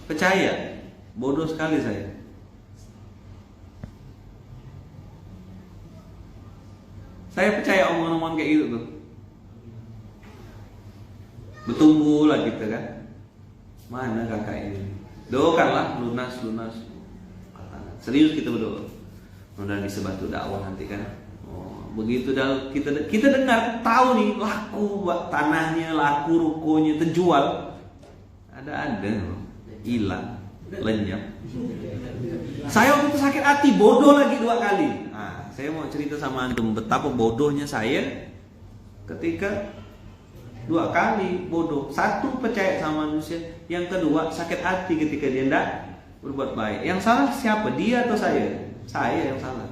percaya, bodoh sekali saya. Saya percaya omongan-omongan kayak gitu tuh. Bertumbuh lah kita kan. Mana kakak ini? Doakanlah lunas. Serius kita berdoa. Mudah bisa bantu dakwah nanti kan. Oh, begitu dah kita dengar tahu nih laku tanahnya, laku rukonya terjual. Ada hilang, lenyap. Saya waktu itu sakit hati, bodoh lagi 2 kali. Nah, saya mau cerita sama antum betapa bodohnya saya ketika 2 kali bodoh. 1 percaya sama manusia, yang kedua sakit hati ketika dia tidak berbuat baik. Yang salah siapa? Dia atau saya? Saya yang salah.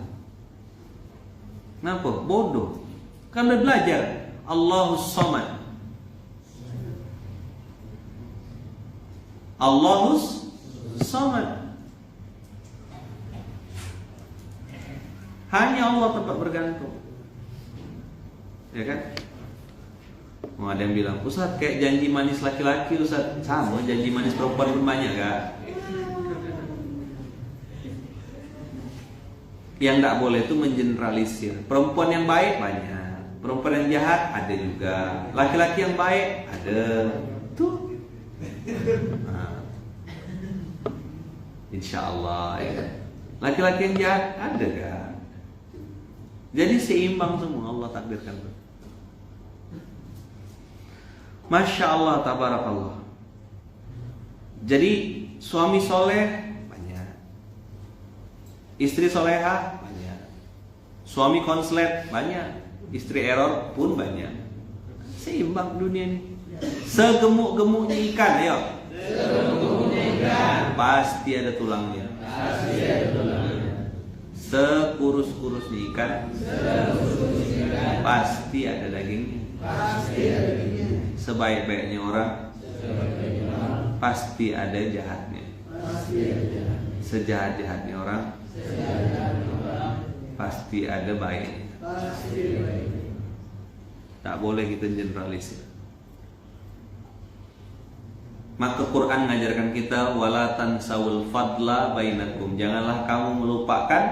Kenapa? Bodoh. Kan udah belajar. Allahus Samad. Allahus Samad. Hanya Allah tempat bergantung. Ya kan? Mau ada yang bilang, Ustaz kayak janji manis laki-laki Ustaz. Sama, janji manis perempuan pun banyak gak? Yang tidak boleh itu mengeneralisir. Perempuan yang baik banyak, perempuan yang jahat ada juga, laki-laki yang baik ada. Tuh. Nah. Insya Allah ya. Laki-laki yang jahat ada gak? Jadi seimbang semua Allah takdirkan. Masya Allah, tabarakallah. Jadi suami soleh banyak, istri soleha banyak, suami konslet banyak, istri error pun banyak. Seimbang dunia ini. Segemuk-gemuknya ikan, ayo. Segemuk-gemuknya ikan. Pasti ada tulangnya. Sekurus-kurusnya ikan. Pasti ada dagingnya. Sebaik-baiknya orang. Pasti ada jahatnya. Sejahat-jahatnya orang. Pasti ada baiknya. Tak boleh kita generalisir. Maka Quran mengajarkan kita wala tansawul fadla bainakum. Janganlah kamu melupakan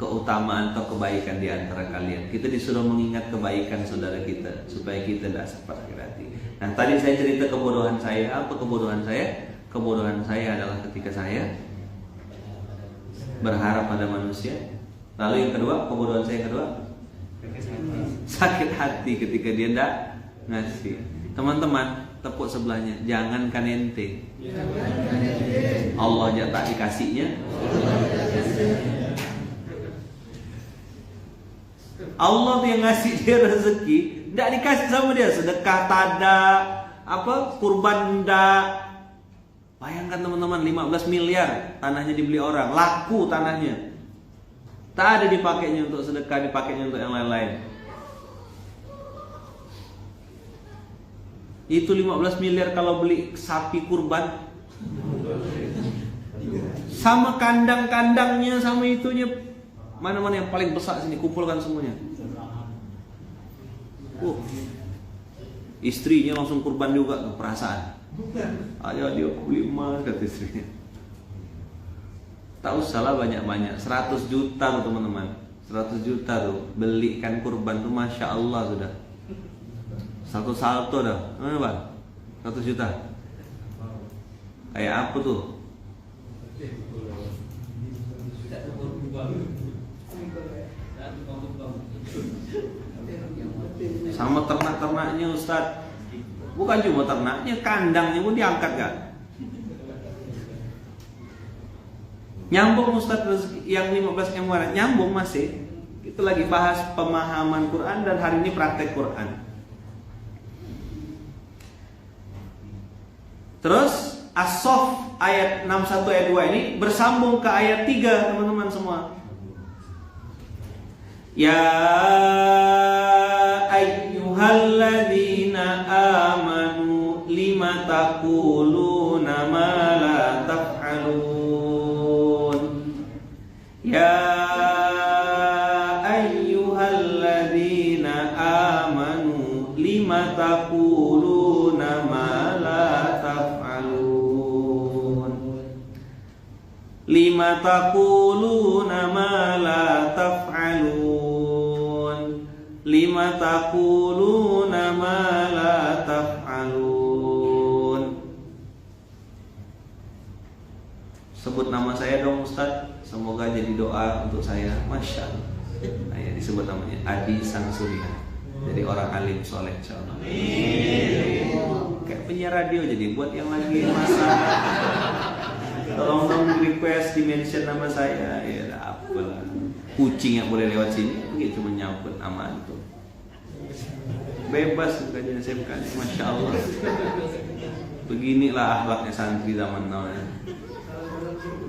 keutamaan atau kebaikan di antara kalian. Kita disuruh mengingat kebaikan saudara kita supaya kita tidak sempat sakit hati. Nah, tadi saya cerita kebodohan saya. Apa kebodohan saya? Kebodohan saya adalah ketika saya berharap pada manusia. Lalu yang kedua, kebodohan saya yang kedua, sakit hati ketika dia tidak ngasih. Teman-teman, tepuk sebelahnya, jangankan ente, Allah aja tak dikasihnya. Allah tuh yang ngasih dia rezeki, tidak dikasih sama dia. Sedekah tada, kurban ndak. Bayangkan teman-teman, 15 miliar tanahnya dibeli orang, laku tanahnya. Tak ada dipakainya untuk sedekah, dipakainya untuk yang lain-lain. Itu 15 miliar kalau beli sapi kurban. Sama kandang-kandangnya, sama itunya. Mana-mana yang paling besar sini, kumpulkan semuanya. Istrinya langsung kurban juga tuh, perasaan. Ayo dia beli emas, kata istrinya. Tak usahlah banyak-banyak, 100 juta tuh teman-teman. 100 juta tuh, belikan kurban tuh Masya Allah sudah. Satu salto dah, mana bang? 100 juta. Kayak apa tuh? Sama ternak-ternaknya Ustaz. Bukan cuma ternaknya, kandangnya pun diangkat gak? Nyambung Ustaz yang 15 M nyambung masih. Itu lagi bahas pemahaman Quran dan hari ini praktek Quran. Terus As-Saff ayat 61 ayat 2 ini bersambung ke ayat 3 teman-teman semua. Ya ayyuhalladzina amanu lima taquluna ma la taf'alun. Ya ayyuhalladzina amanu lima taquluna ma la taf'alun. Lima taquluna ma la taf'alun. taquluna ma la taf'alun. Sebut nama saya dong Ustaz, semoga jadi doa untuk saya. Masya Allah. Nah, ya, disebut namanya Adi Sang Surya. Jadi orang alim soleh insyaallah. Kayak penyiar radio, jadi buat yang lagi masak, tolong dong request di mention nama saya. Ya apalah, kucing yang boleh lewat sini begitu menyambut nama itu. Bebas bukan SMK. Masya Allah. Beginilah akhlaknya santri zaman now ya.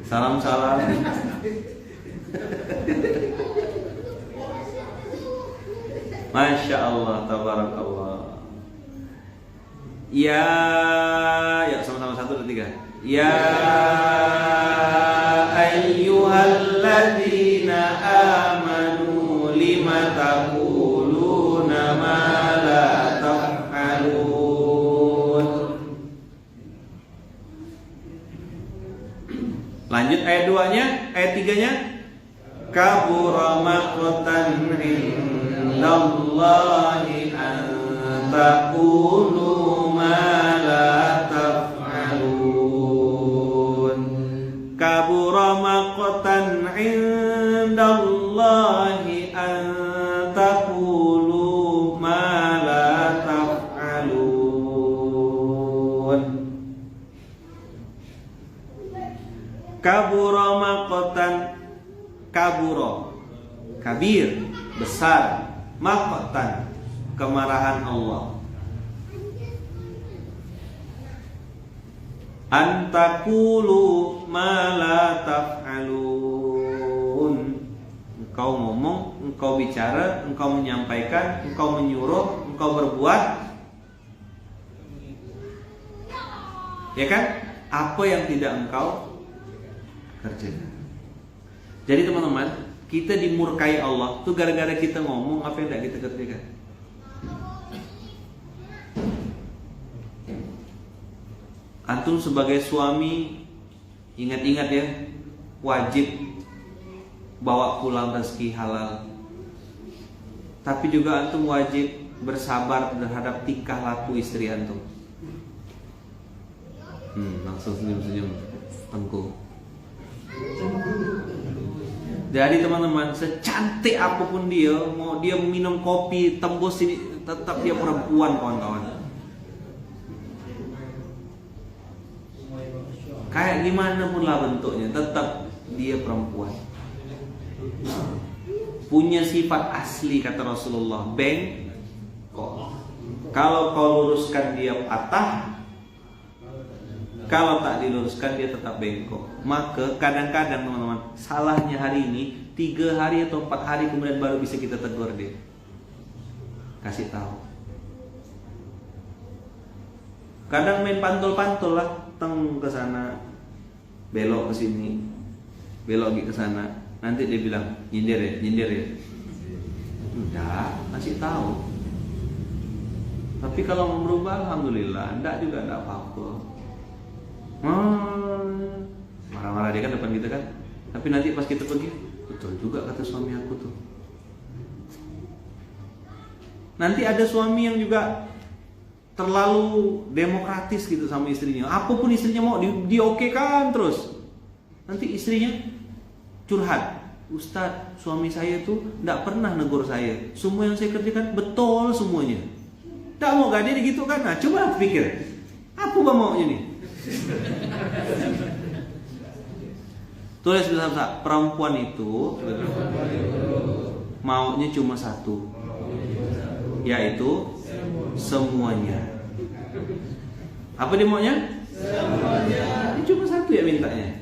Salam-salam. Masya Allah, tabarakallah. Ya sama-sama 1, 2, 3. Ya ayyuhalladzina amanu lima taquluna ma la taf'alun. Lanjut ayat 2-nya, ayat 3-nya. Kabura maqtan indallahi an taqulu ma la taf'alun. Kabura maqtan indallahi an taqulu ma la taf'alun. Kabura maqtan, kabura, kabir, besar, maqtan, kemarahan Allah. Antakulu ma la taf'alun. Engkau ngomong, engkau bicara, engkau menyampaikan, engkau menyuruh, engkau berbuat, ya kan? Apa yang tidak engkau kerjakan. Jadi teman-teman, kita dimurkai Allah tuh gara-gara kita ngomong apa yang tidak kita kerjakan. Antum sebagai suami, ingat-ingat ya, wajib bawa pulang rezeki halal. Tapi juga antum wajib bersabar terhadap tingkah laku istri antum. Langsung senyum-senyum tengku. Jadi teman-teman, secantik apapun dia, mau dia minum kopi tembus ini, tetap dia perempuan kawan-kawan. Kayak gimana pun lah bentuknya, tetap dia perempuan. Punya sifat asli kata Rasulullah, bengkok. Kalau kau luruskan dia patah, kalau tak diluruskan dia tetap bengkok. Maka kadang-kadang teman-teman, salahnya hari ini 3 hari atau 4 hari kemudian baru bisa kita tegur dia. Kasih tahu. Kadang main pantul-pantul lah, teng ke sana, belok ke sini, belok lagi ke sana. Nanti dia bilang, nyindir ya. Enggak, kasih tahu. Tapi kalau mau berubah, alhamdulillah. Enggak juga, enggak apa-apa. Marah-marah dia kan depan kita kan. Tapi nanti pas kita pergi, betul juga kata suami aku tuh. Nanti ada suami yang juga terlalu demokratis gitu sama istrinya. Apapun istrinya mau diokekan terus. Nanti istrinya curhat, Ustadz, suami saya tuh tidak pernah negur saya. Semua yang saya kerjakan betul semuanya. Tak mau gak dia gitu kan? Nah, coba pikir, apa maunya nih? Tulis bersama, perempuan itu maunya cuma satu, yaitu semuanya. Apa dia maunya? Semuanya. Ini cuma satu ya mintanya.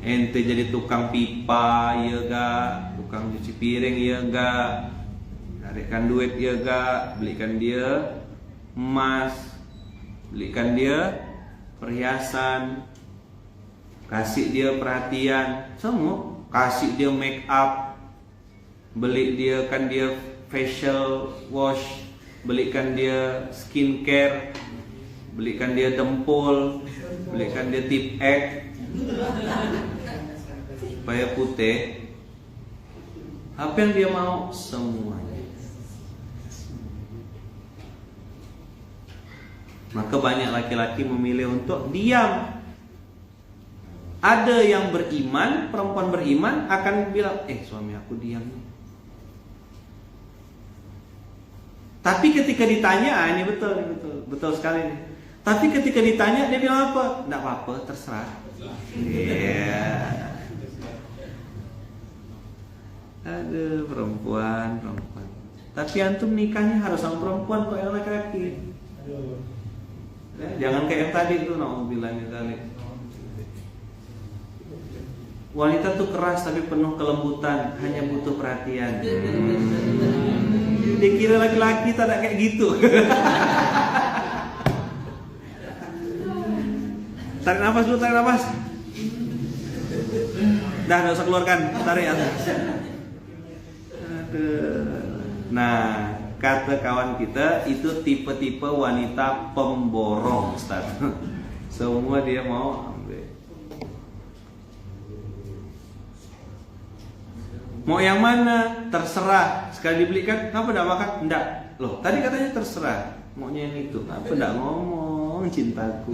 Ente jadi tukang pipa ya gak, tukang cuci piring ya gak, carikan duit ya gak, belikan dia emas, belikan dia perhiasan, kasih dia perhatian, semua, kasih dia make up, beli dia kan dia facial wash, belikan dia skincare, belikan dia dempul, belikan dia tip X supaya putih. Apa yang dia mau? Semuanya. Maka banyak laki-laki memilih untuk diam. Ada yang beriman, perempuan beriman akan bilang, suami aku diam. Tapi ketika ditanya, ini betul sekali nih. Tapi ketika ditanya dia bilang apa? Nggak apa-apa, terserah. Iya. Aduh, perempuan. Tapi antum nikahnya harus sama perempuan kok, yang laki-laki. Jangan kayak yang tadi tuh, naudzubillah min dzalik. Wanita tuh keras tapi penuh kelembutan, hanya butuh perhatian. Dia kira laki-laki tak ada kayak gitu. Tarik nafas dulu, tarik nafas. Dah, nggak usah keluarkan, tarik ya. Nah, kata kawan kita itu tipe-tipe wanita pemborong, Ustaz. Semua dia mau ambil. Mau yang mana? Terserah. Sekali dibelikan, kenapa tidak makan? Enggak. Loh, tadi katanya terserah. Maunya yang itu. Kenapa tidak ngomong, cintaku?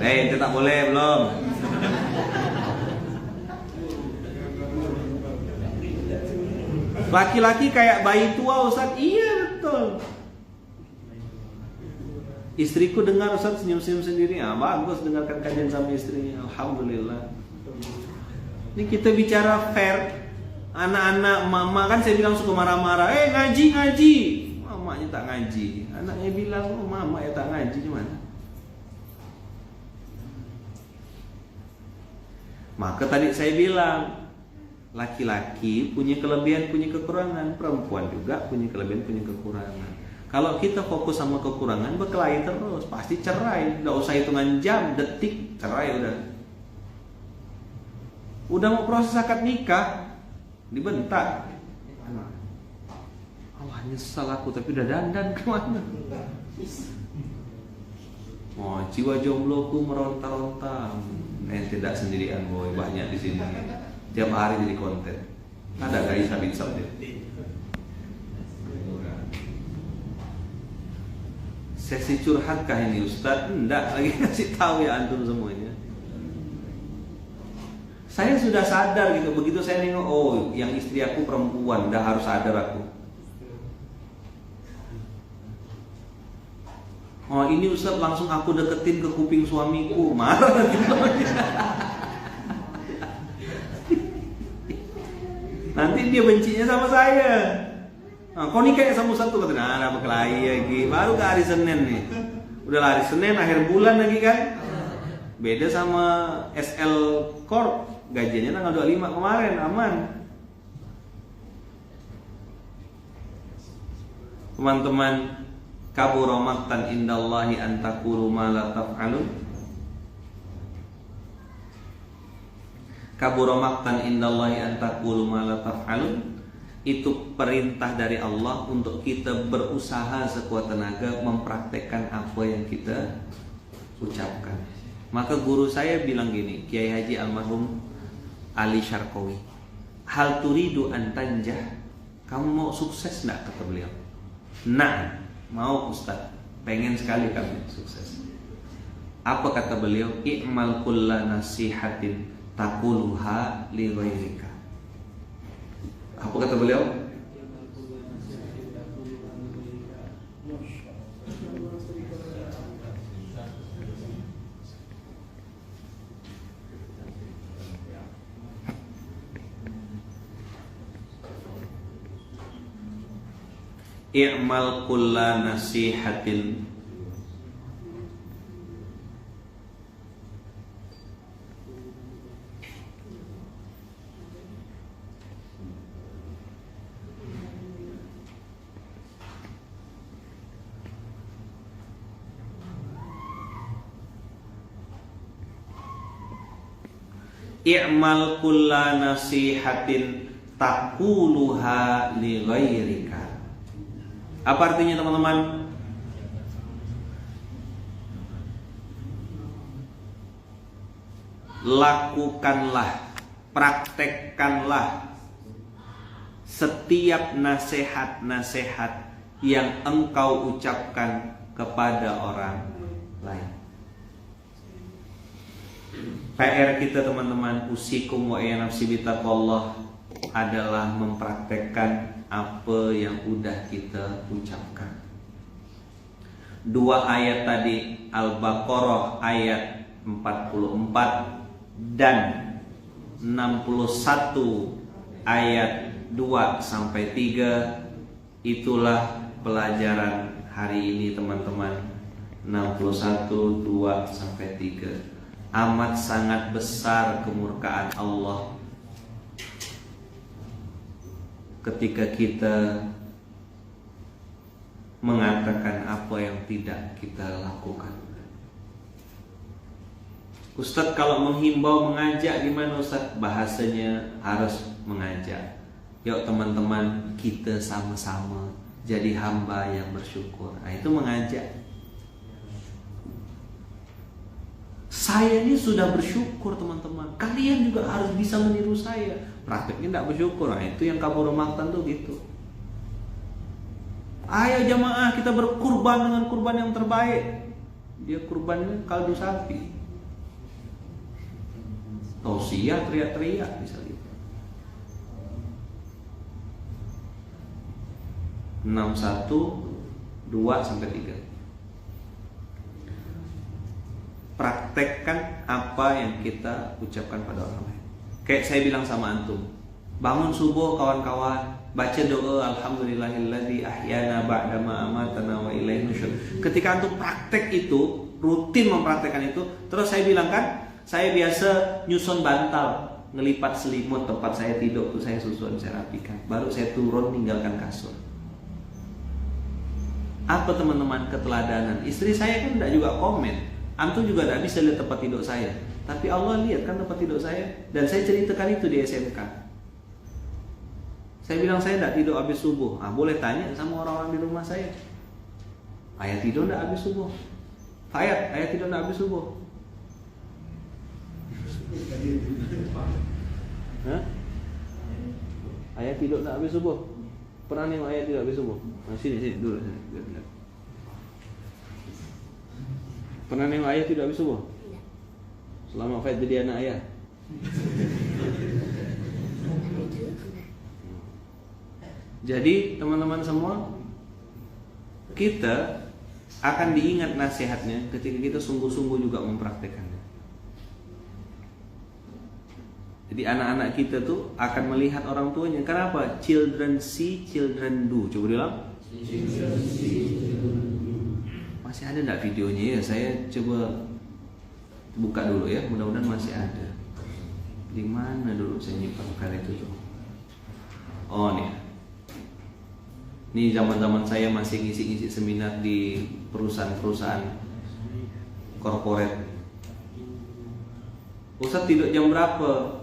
Itu tak boleh, belum. Laki-laki kayak bayi tua, Ustaz. Iya, betul. Istriku dengar Ustaz senyum-senyum sendiri. Bagus dengarkan kajian sama istrinya. Alhamdulillah. Ini kita bicara fair. Anak-anak mama kan saya bilang suka marah-marah. Ngaji. Mamanya tak ngaji. Anaknya bilang, mama ya tak ngaji. Gimana? Maka tadi saya bilang, laki-laki punya kelebihan, punya kekurangan. Perempuan juga punya kelebihan, punya kekurangan. Kalau kita fokus sama kekurangan, berkelahi terus, pasti cerai. Nggak usah hitungan jam, detik, cerai udah. Udah mau proses akad nikah, dibentak. Allah, nyesal aku, tapi udah dandan kemana? Jiwa jombloku meronta-ronta. Tidak sendirian, boy, banyak di sini. Tiap hari jadi konten. Ada guys habis dia. Sesi curhatkah ini Ustaz? Enggak, lagi kasih tahu ya antum semuanya. Saya sudah sadar gitu, begitu saya nengok, yang istri aku perempuan, dah harus sadar aku. Ini Ustaz langsung aku deketin ke kuping suamiku, marah gitu. Nanti dia bencinya sama saya. Kau nikah sama Ustaz tuh, kata, ada berkelahi lagi. Baru ke hari Senin nih. Udah hari Senin akhir bulan lagi kan. Beda sama SL Corp, gajinya tanggal 25 kemarin, aman. Teman-teman, kabura maqtan indallahi an taqulu ma la taf'alun. Kabura maqtan indallahi an taqulu ma la taf'alun. Itu perintah dari Allah untuk kita berusaha sekuat tenaga mempraktekkan apa yang kita ucapkan. Maka guru saya bilang gini, Kiai Haji almarhum Ali Syarqawi, hal turidu an tanjah, kamu mau sukses enggak, kata beliau. Nah, mau Ustaz, pengen sekali kami sukses. Apa kata beliau? I'mal kulla nasihatin taquluha li ghairika. Apa kata beliau? I'mal kulla nasihatin I'mal kulla nasihatin taquluha li ghairika. Apa artinya teman-teman? Lakukanlah praktekkanlah setiap nasihat-nasihat yang engkau ucapkan kepada orang lain. PR kita teman-teman, usikum wa ya nafsi bitaqwallah, adalah mempraktekkan apa yang udah kita ucapkan. Dua ayat tadi, Al-Baqarah ayat 44 dan 61 ayat 2 sampai 3, itulah pelajaran hari ini teman-teman. 61 2 sampai 3. Amat sangat besar kemurkaan Allah ketika kita mengatakan apa yang tidak kita lakukan. Ustadz kalau menghimbau, mengajak gimana Ustadz? Bahasanya harus mengajak. Yuk teman-teman, kita sama-sama jadi hamba yang bersyukur. Nah, itu mengajak. Saya ini sudah bersyukur teman-teman. Kalian juga harus bisa meniru saya. Prakteknya tidak bersyukur. Nah, itu yang kabur maktan tuh gitu. Ayo jamaah, kita berkurban dengan kurban yang terbaik. Dia kurbannya kaldu sapi. Tausiah teriak-teriak misalnya. 61 2 sampai 3. Praktekkan apa yang kita ucapkan pada orang lain. Kayak saya bilang sama antum, bangun subuh kawan-kawan, baca doa alhamdulillahilladzi ahyana ba'dama amatana wa ilaihi nusyur. Ketika antum praktek itu, rutin mempraktekkan itu, terus saya bilang kan, saya biasa nyusun bantal, ngelipat selimut tempat saya tidur tuh saya susun, saya rapikan. Baru saya turun meninggalkan kasur. Apa teman-teman keteladanan? Istri saya kan tidak juga komen. Antum juga tidak bisa lihat tempat tidur saya, tapi Allah lihat kan tempat tidur saya. Dan saya ceritakan itu di SMK. Saya bilang saya tidak tidur habis subuh. Boleh tanya sama orang-orang di rumah saya. Ayah tidur tidak habis subuh? Fayat, ayah tidur tidak habis subuh? Hah? Ayah tidur tidak habis subuh? Pernah nengok ayah tidur habis subuh? Sini dulu. Pernah nengok ayah tidur habis subuh? Selama Fayat jadi anak ayah. Jadi teman-teman semua, kita akan diingat nasihatnya ketika kita sungguh-sungguh juga mempraktekannya. Jadi anak-anak kita tuh akan melihat orang tuanya. Kenapa? Children see, children do. Coba diulang. Masih ada enggak videonya ya? Saya coba buka dulu ya. Mudah-mudahan masih ada. Di mana dulu saya nyimpan kali itu tuh? Oh nih. Ini zaman-zaman saya masih ngisi-ngisi seminar di perusahaan-perusahaan korporat. Ustadz tidur jam berapa?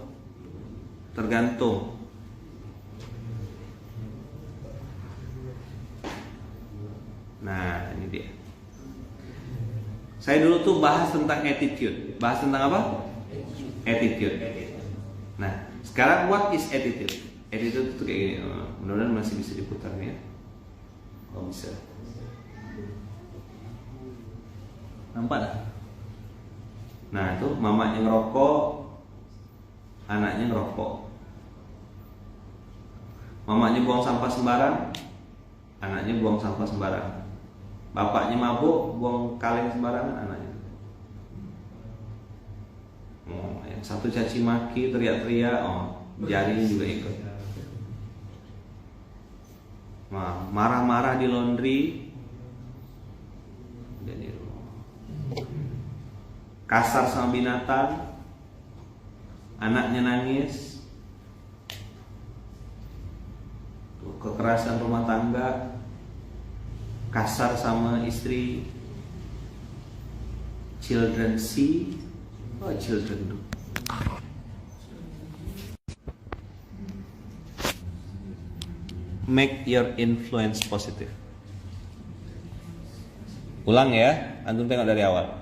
Tergantung. Nah, ini dia. Saya dulu tuh bahas tentang attitude. Bahas tentang apa? Attitude. Nah, sekarang what is attitude? Attitude itu kayak gini. Mudah-mudahan masih bisa diputar ya. Oh bisa. Nampak tak? Nah, itu mamanya ngerokok, anaknya ngerokok. Mamanya buang sampah sembarang, anaknya buang sampah sembarang. Bapaknya mabuk, buang kaleng sembarangan, anaknya. Yang satu caci maki, teriak-teriak, jarinya juga ikut. Marah-marah di laundry, kasar sama binatang, anaknya nangis, kekerasan rumah tangga, kasar sama istri, children see, children do. Make your influence positive. Ulang ya, antum tengok dari awal.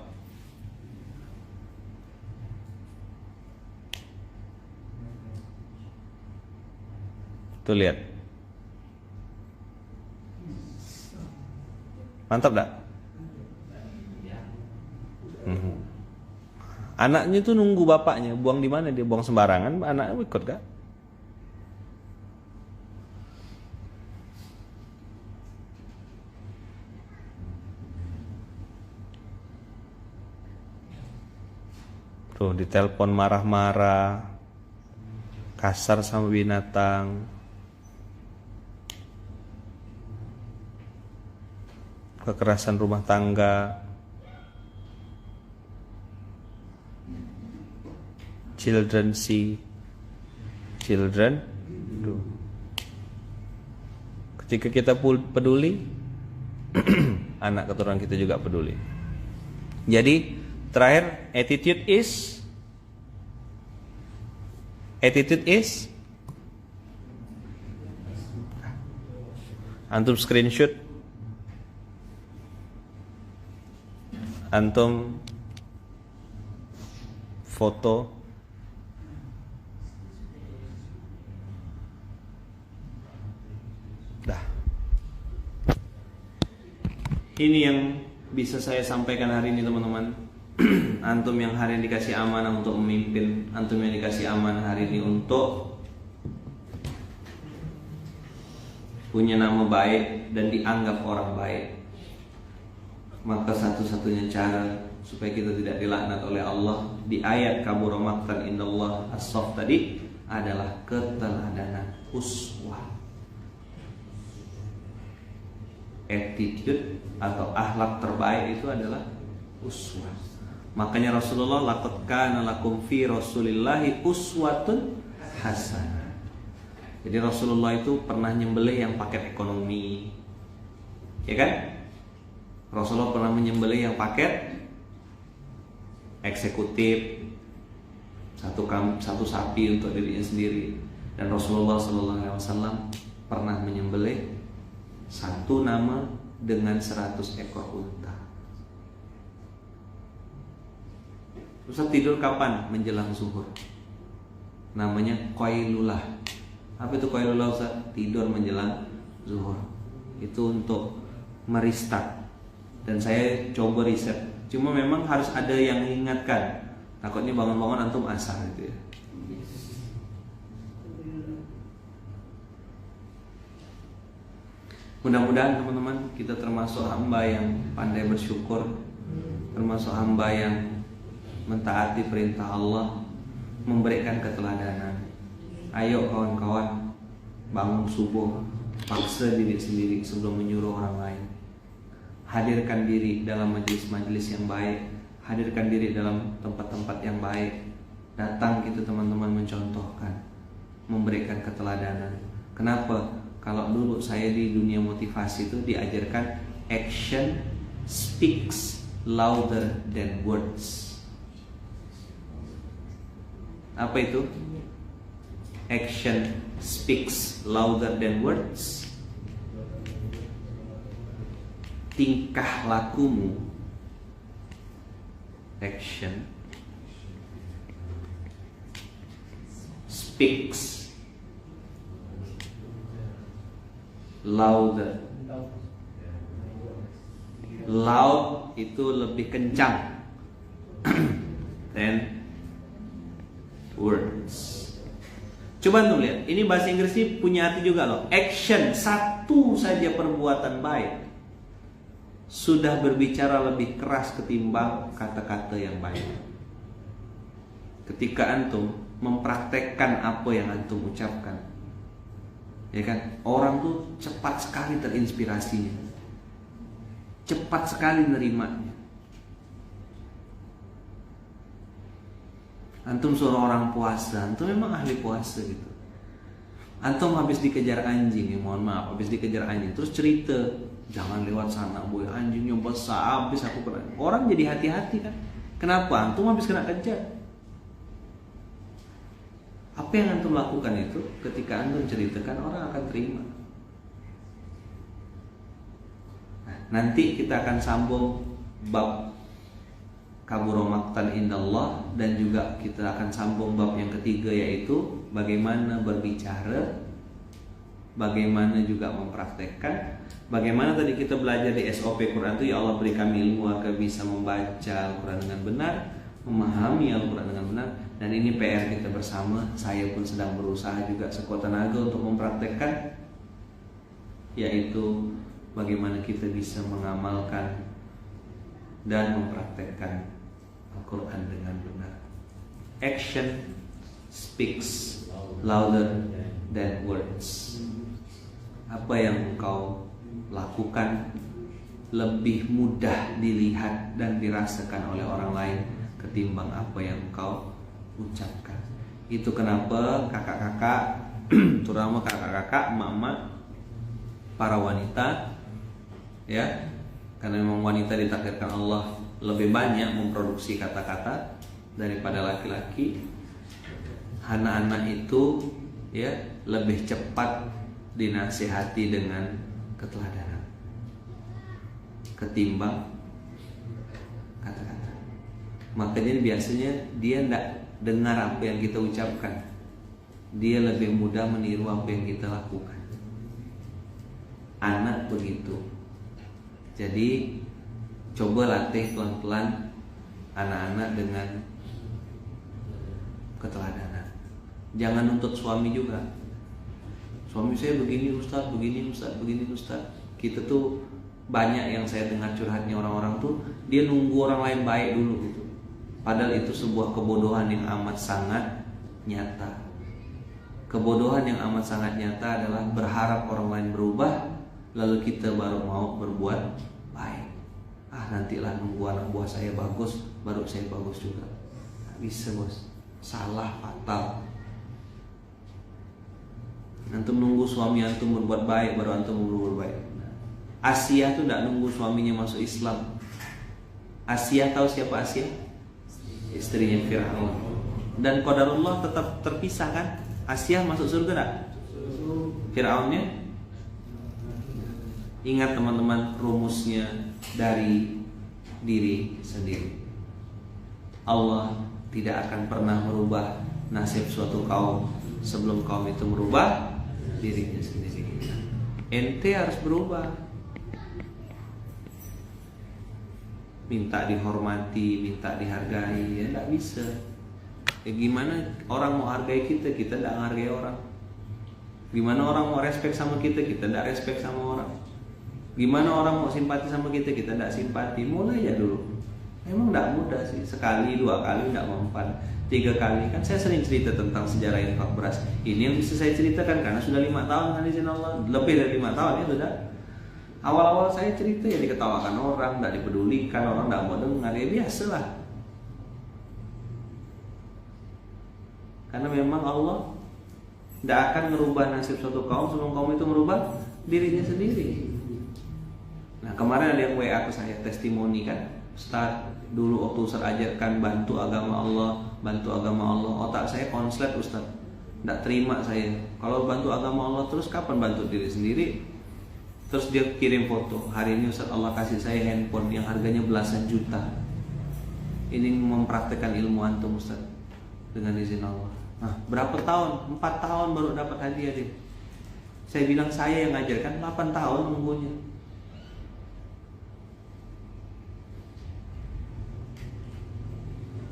Tuh lihat. Mantap dak? Anaknya tuh nunggu bapaknya, buang di mana dia, buang sembarangan, anaknya ikut gak? Tuh ditelepon marah-marah, kasar sama binatang, kekerasan rumah tangga, children see, children do. Ketika kita peduli, anak keturunan kita juga peduli. Jadi terakhir, attitude is antum screenshot, antum foto, dah. Ini yang bisa saya sampaikan hari ini teman-teman. Antum yang hari ini dikasih amanah untuk memimpin, antum yang dikasih amanah hari ini untuk punya nama baik dan dianggap orang baik, maka satu-satunya cara supaya kita tidak dilaknat oleh Allah di ayat kabura maqtan indallah as-saff tadi adalah keteladanan, uswah. Attitude atau akhlak terbaik itu adalah uswah. Makanya Rasulullah, laqad kana lakum fi Rasulillahi uswatun hasanah. Jadi Rasulullah itu pernah nyembelih yang paket ekonomi, ya kan? Rasulullah pernah menyembelih yang paket eksekutif, satu sapi untuk dirinya sendiri. Dan Rasulullah SAW pernah menyembelih satu nama dengan 100 ekor unta. Ustaz tidur kapan? Menjelang zuhur. Namanya qailulah. Apa itu qailulah Ustaz? Tidur menjelang zuhur. Itu untuk merestart. Dan saya coba riset. Cuma memang harus ada yang mengingatkan. Takutnya bangun-bangun antum asar gitu ya. Mudah-mudahan teman-teman kita termasuk hamba yang pandai bersyukur, termasuk hamba yang mentaati perintah Allah, memberikan keteladanan. Ayo kawan-kawan, bangun subuh, paksa diri sendiri sebelum menyuruh orang lain. Hadirkan diri dalam majelis-majelis yang baik, hadirkan diri dalam tempat-tempat yang baik. Datang kita teman-teman mencontohkan, memberikan keteladanan. Kenapa? Kalau dulu saya di dunia motivasi itu diajarkan action speaks louder than words. Apa itu? Action speaks louder than words. Tingkah lakumu, action speaks louder. Loud itu lebih kencang than words. Coba antum lihat, ini bahasa Inggris ini punya arti juga loh. Action, satu saja perbuatan baik sudah berbicara lebih keras ketimbang kata-kata yang baik. Ketika antum mempraktekkan apa yang antum ucapkan, ya kan, orang tuh cepat sekali terinspirasinya, cepat sekali nerimanya. Antum suruh orang puasa, antum memang ahli puasa gitu. Antum habis dikejar anjing, ya mohon maaf, habis dikejar anjing, terus cerita, jangan lewat sana boy, anjingnya besar, habis aku kena. Orang jadi hati-hati kan. Kenapa? Antum habis kena kejar. Apa yang antum lakukan itu ketika antum ceritakan, orang akan terima. Nah, nanti kita akan sambung bab kabura maqtan indallah, dan juga kita akan sambung bab yang ketiga, yaitu bagaimana berbicara bagaimana juga mempraktekkan. Bagaimana tadi kita belajar di SOP Quran itu, ya Allah beri kami ilmu agar bisa membaca Al-Quran dengan benar, memahami Al-Quran dengan benar. Dan ini PR kita bersama. Saya pun sedang berusaha juga sekuat tenaga untuk mempraktekkan, yaitu bagaimana kita bisa mengamalkan dan mempraktekkan Al-Quran dengan benar. Action speaks louder than words. Apa yang engkau lakukan lebih mudah dilihat dan dirasakan oleh orang lain ketimbang apa yang engkau ucapkan. Itu kenapa kakak-kakak, terutama kakak-kakak, emak-emak, para wanita, ya, karena memang wanita ditakdirkan Allah lebih banyak memproduksi kata-kata daripada laki-laki. Anak-anak itu, ya, lebih cepat dinasihati dengan keteladanan ketimbang kata-kata. Makanya biasanya dia tidak dengar apa yang kita ucapkan, dia lebih mudah meniru apa yang kita lakukan. Anak begitu. Jadi coba latih pelan-pelan anak-anak dengan keteladanan. Jangan nuntut suami juga. Suami saya begini Ustaz, begini Ustaz, begini Ustaz. Kita tuh banyak yang saya dengar curhatnya orang-orang tuh, dia nunggu orang lain baik dulu gitu. Padahal itu sebuah kebodohan yang amat sangat nyata. Kebodohan yang amat sangat nyata adalah berharap orang lain berubah, lalu kita baru mau berbuat baik. Nantilah nunggu anak buah saya bagus, baru saya bagus juga. Nggak bisa bos, salah fatal. Antum nunggu suami antum berbuat baik, baru antum berbuat baik. Asia tuh tidak nunggu suaminya masuk Islam. Asia, tahu siapa Asia? Istrinya Fir'aun. Dan qadarullah tetap terpisah kan? Asia masuk surga tak? Fir'aunnya? Ingat teman-teman rumusnya dari diri sendiri. Allah tidak akan pernah merubah nasib suatu kaum sebelum kaum itu merubah dirinya sendiri. Ente harus berubah. Minta dihormati, minta dihargai, ya tidak bisa. Ya gimana orang mau hargai kita, kita tidak menghargai orang. Gimana orang mau respect sama kita tidak respect sama orang. Gimana orang mau simpati sama kita tidak simpati. Mulai ya dulu. Memang tidak mudah sih. Sekali, 2 kali tidak mempan, 3 kali. Kan saya sering cerita tentang sejarah infak beras. Ini yang bisa saya ceritakan karena sudah 5 tahun dengan izin Allah. Lebih dari 5 tahun ya sudah. Awal-awal saya cerita ya diketawakan orang, tidak dipedulikan, orang tidak mau dengar. Ya biasalah. Karena memang Allah tidak akan merubah nasib suatu kaum sebelum kaum itu merubah dirinya sendiri. Nah kemarin ada yang WA ke saya testimoni kan, Ustaz dulu waktu Ustaz ajarkan bantu agama Allah, otak saya konslet Ustaz, tidak terima saya. Kalau bantu agama Allah terus kapan bantu diri sendiri? Terus dia kirim foto, hari ini Ustaz Allah kasih saya handphone yang harganya belasan juta. Ini mempraktekkan ilmu antum Ustaz dengan izin Allah. Nah berapa tahun? 4 tahun baru dapat hadiah dia. Saya bilang saya yang ngajarkan 8 tahun nunggunya.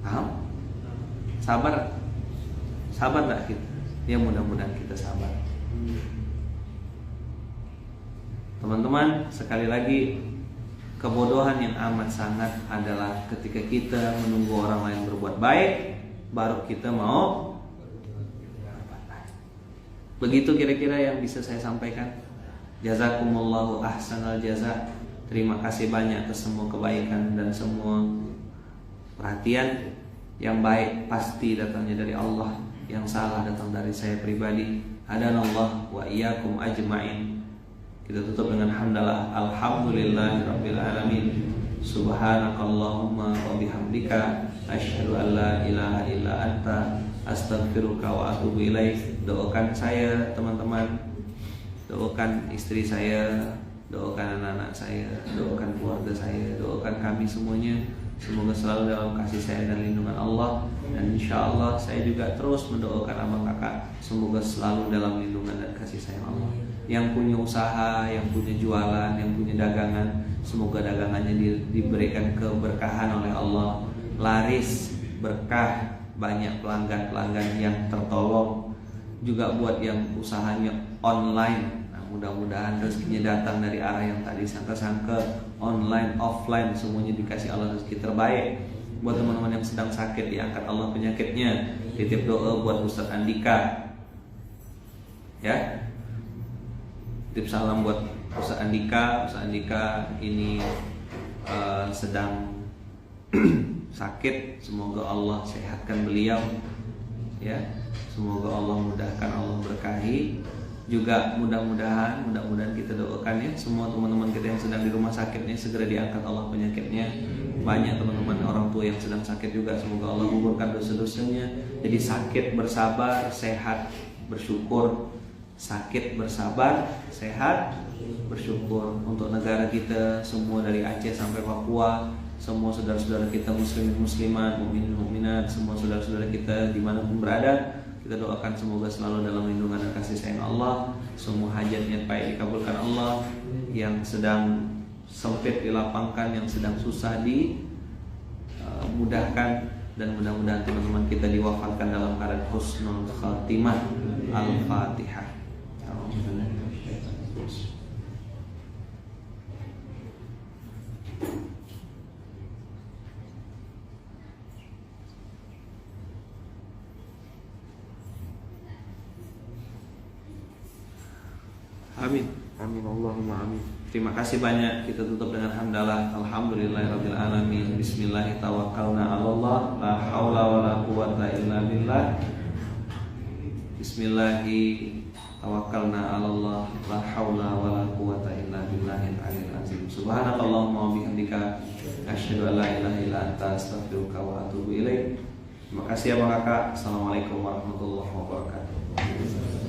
Paham? Sabar tak kita? Ya mudah-mudahan kita sabar. Teman-teman, sekali lagi kebodohan yang amat sangat adalah ketika kita menunggu orang lain berbuat baik baru kita mau berbuat baik. Begitu kira-kira yang bisa saya sampaikan. Jazakumullahu ahsanal jaza. Terima kasih banyak atas semua kebaikan dan semua perhatian. Yang baik pasti datangnya dari Allah, yang salah datang dari saya pribadi. Hadanallah wa iyyakum ajma'in. Kita tutup dengan hamdalah. Alhamdulillahirabbil alamin. Subhanakallahumma wa bihamdika asyhadu an la ilaha illa anta astaghfiruka wa atubu ilaik. Doakan saya teman-teman, doakan istri saya, doakan anak-anak saya, doakan keluarga saya, doakan kami semuanya. Semoga selalu dalam kasih sayang dan lindungan Allah. Dan insya Allah saya juga terus mendoakan abang kakak, semoga selalu dalam lindungan dan kasih sayang Allah. yang punya usaha, yang punya jualan, yang punya dagangan, semoga dagangannya diberikan keberkahan oleh Allah, laris, berkah, banyak pelanggan-pelanggan yang tertolong. Juga buat yang usahanya online, nah, mudah-mudahan rezekinya datang dari arah yang tadi sangka-sangka, online, offline, semuanya dikasih Allah rezeki terbaik. Buat teman-teman yang sedang sakit, diangkat Allah penyakitnya. Titip doa buat Ustaz Andika, ya. Titip salam buat Ustaz Andika. Ustaz Andika ini sedang sakit, semoga Allah sehatkan beliau, ya. Semoga Allah mudahkan, Allah berkahi. Juga mudah-mudahan kita doakan ya, semua teman-teman kita yang sedang di rumah sakitnya segera diangkat Allah penyakitnya. Banyak teman-teman orang tua yang sedang sakit juga, semoga Allah gugurkan dosa-dosanya. Jadi sakit bersabar, sehat bersyukur. Sakit bersabar, sehat bersyukur. Untuk negara kita semua dari Aceh sampai Papua, semua saudara-saudara kita muslimin muslimat, mukminin mukminat, semua saudara-saudara kita dimanapun berada, kita doakan semoga selalu dalam lindungan dan kasih sayang Allah. Semua hajatnya baik dikabulkan Allah. Yang sedang sempit dilapangkan, yang sedang susah dimudahkan, dan mudah-mudahan teman-teman kita diwafatkan dalam keadaan husnul khatimah. Al-Fatihah. Amin. Amin Allahumma amin. Terima kasih banyak. Kita tutup dengan hamdalah. Alhamdulillahirabbil alamin. Bismillah tawakkalna 'alallah, la haula wala quwata illa billah. Bismillah tawakkalna 'alallah, la haula wala quwata illa billahil aliyyil azim. Subhanakallahumma wa bihamdika asyhadu an la ilaha illa anta astaghfiruka wa atubu ilaik. Terima kasih ya Bang Kakak. Assalamualaikum warahmatullahi wabarakatuh.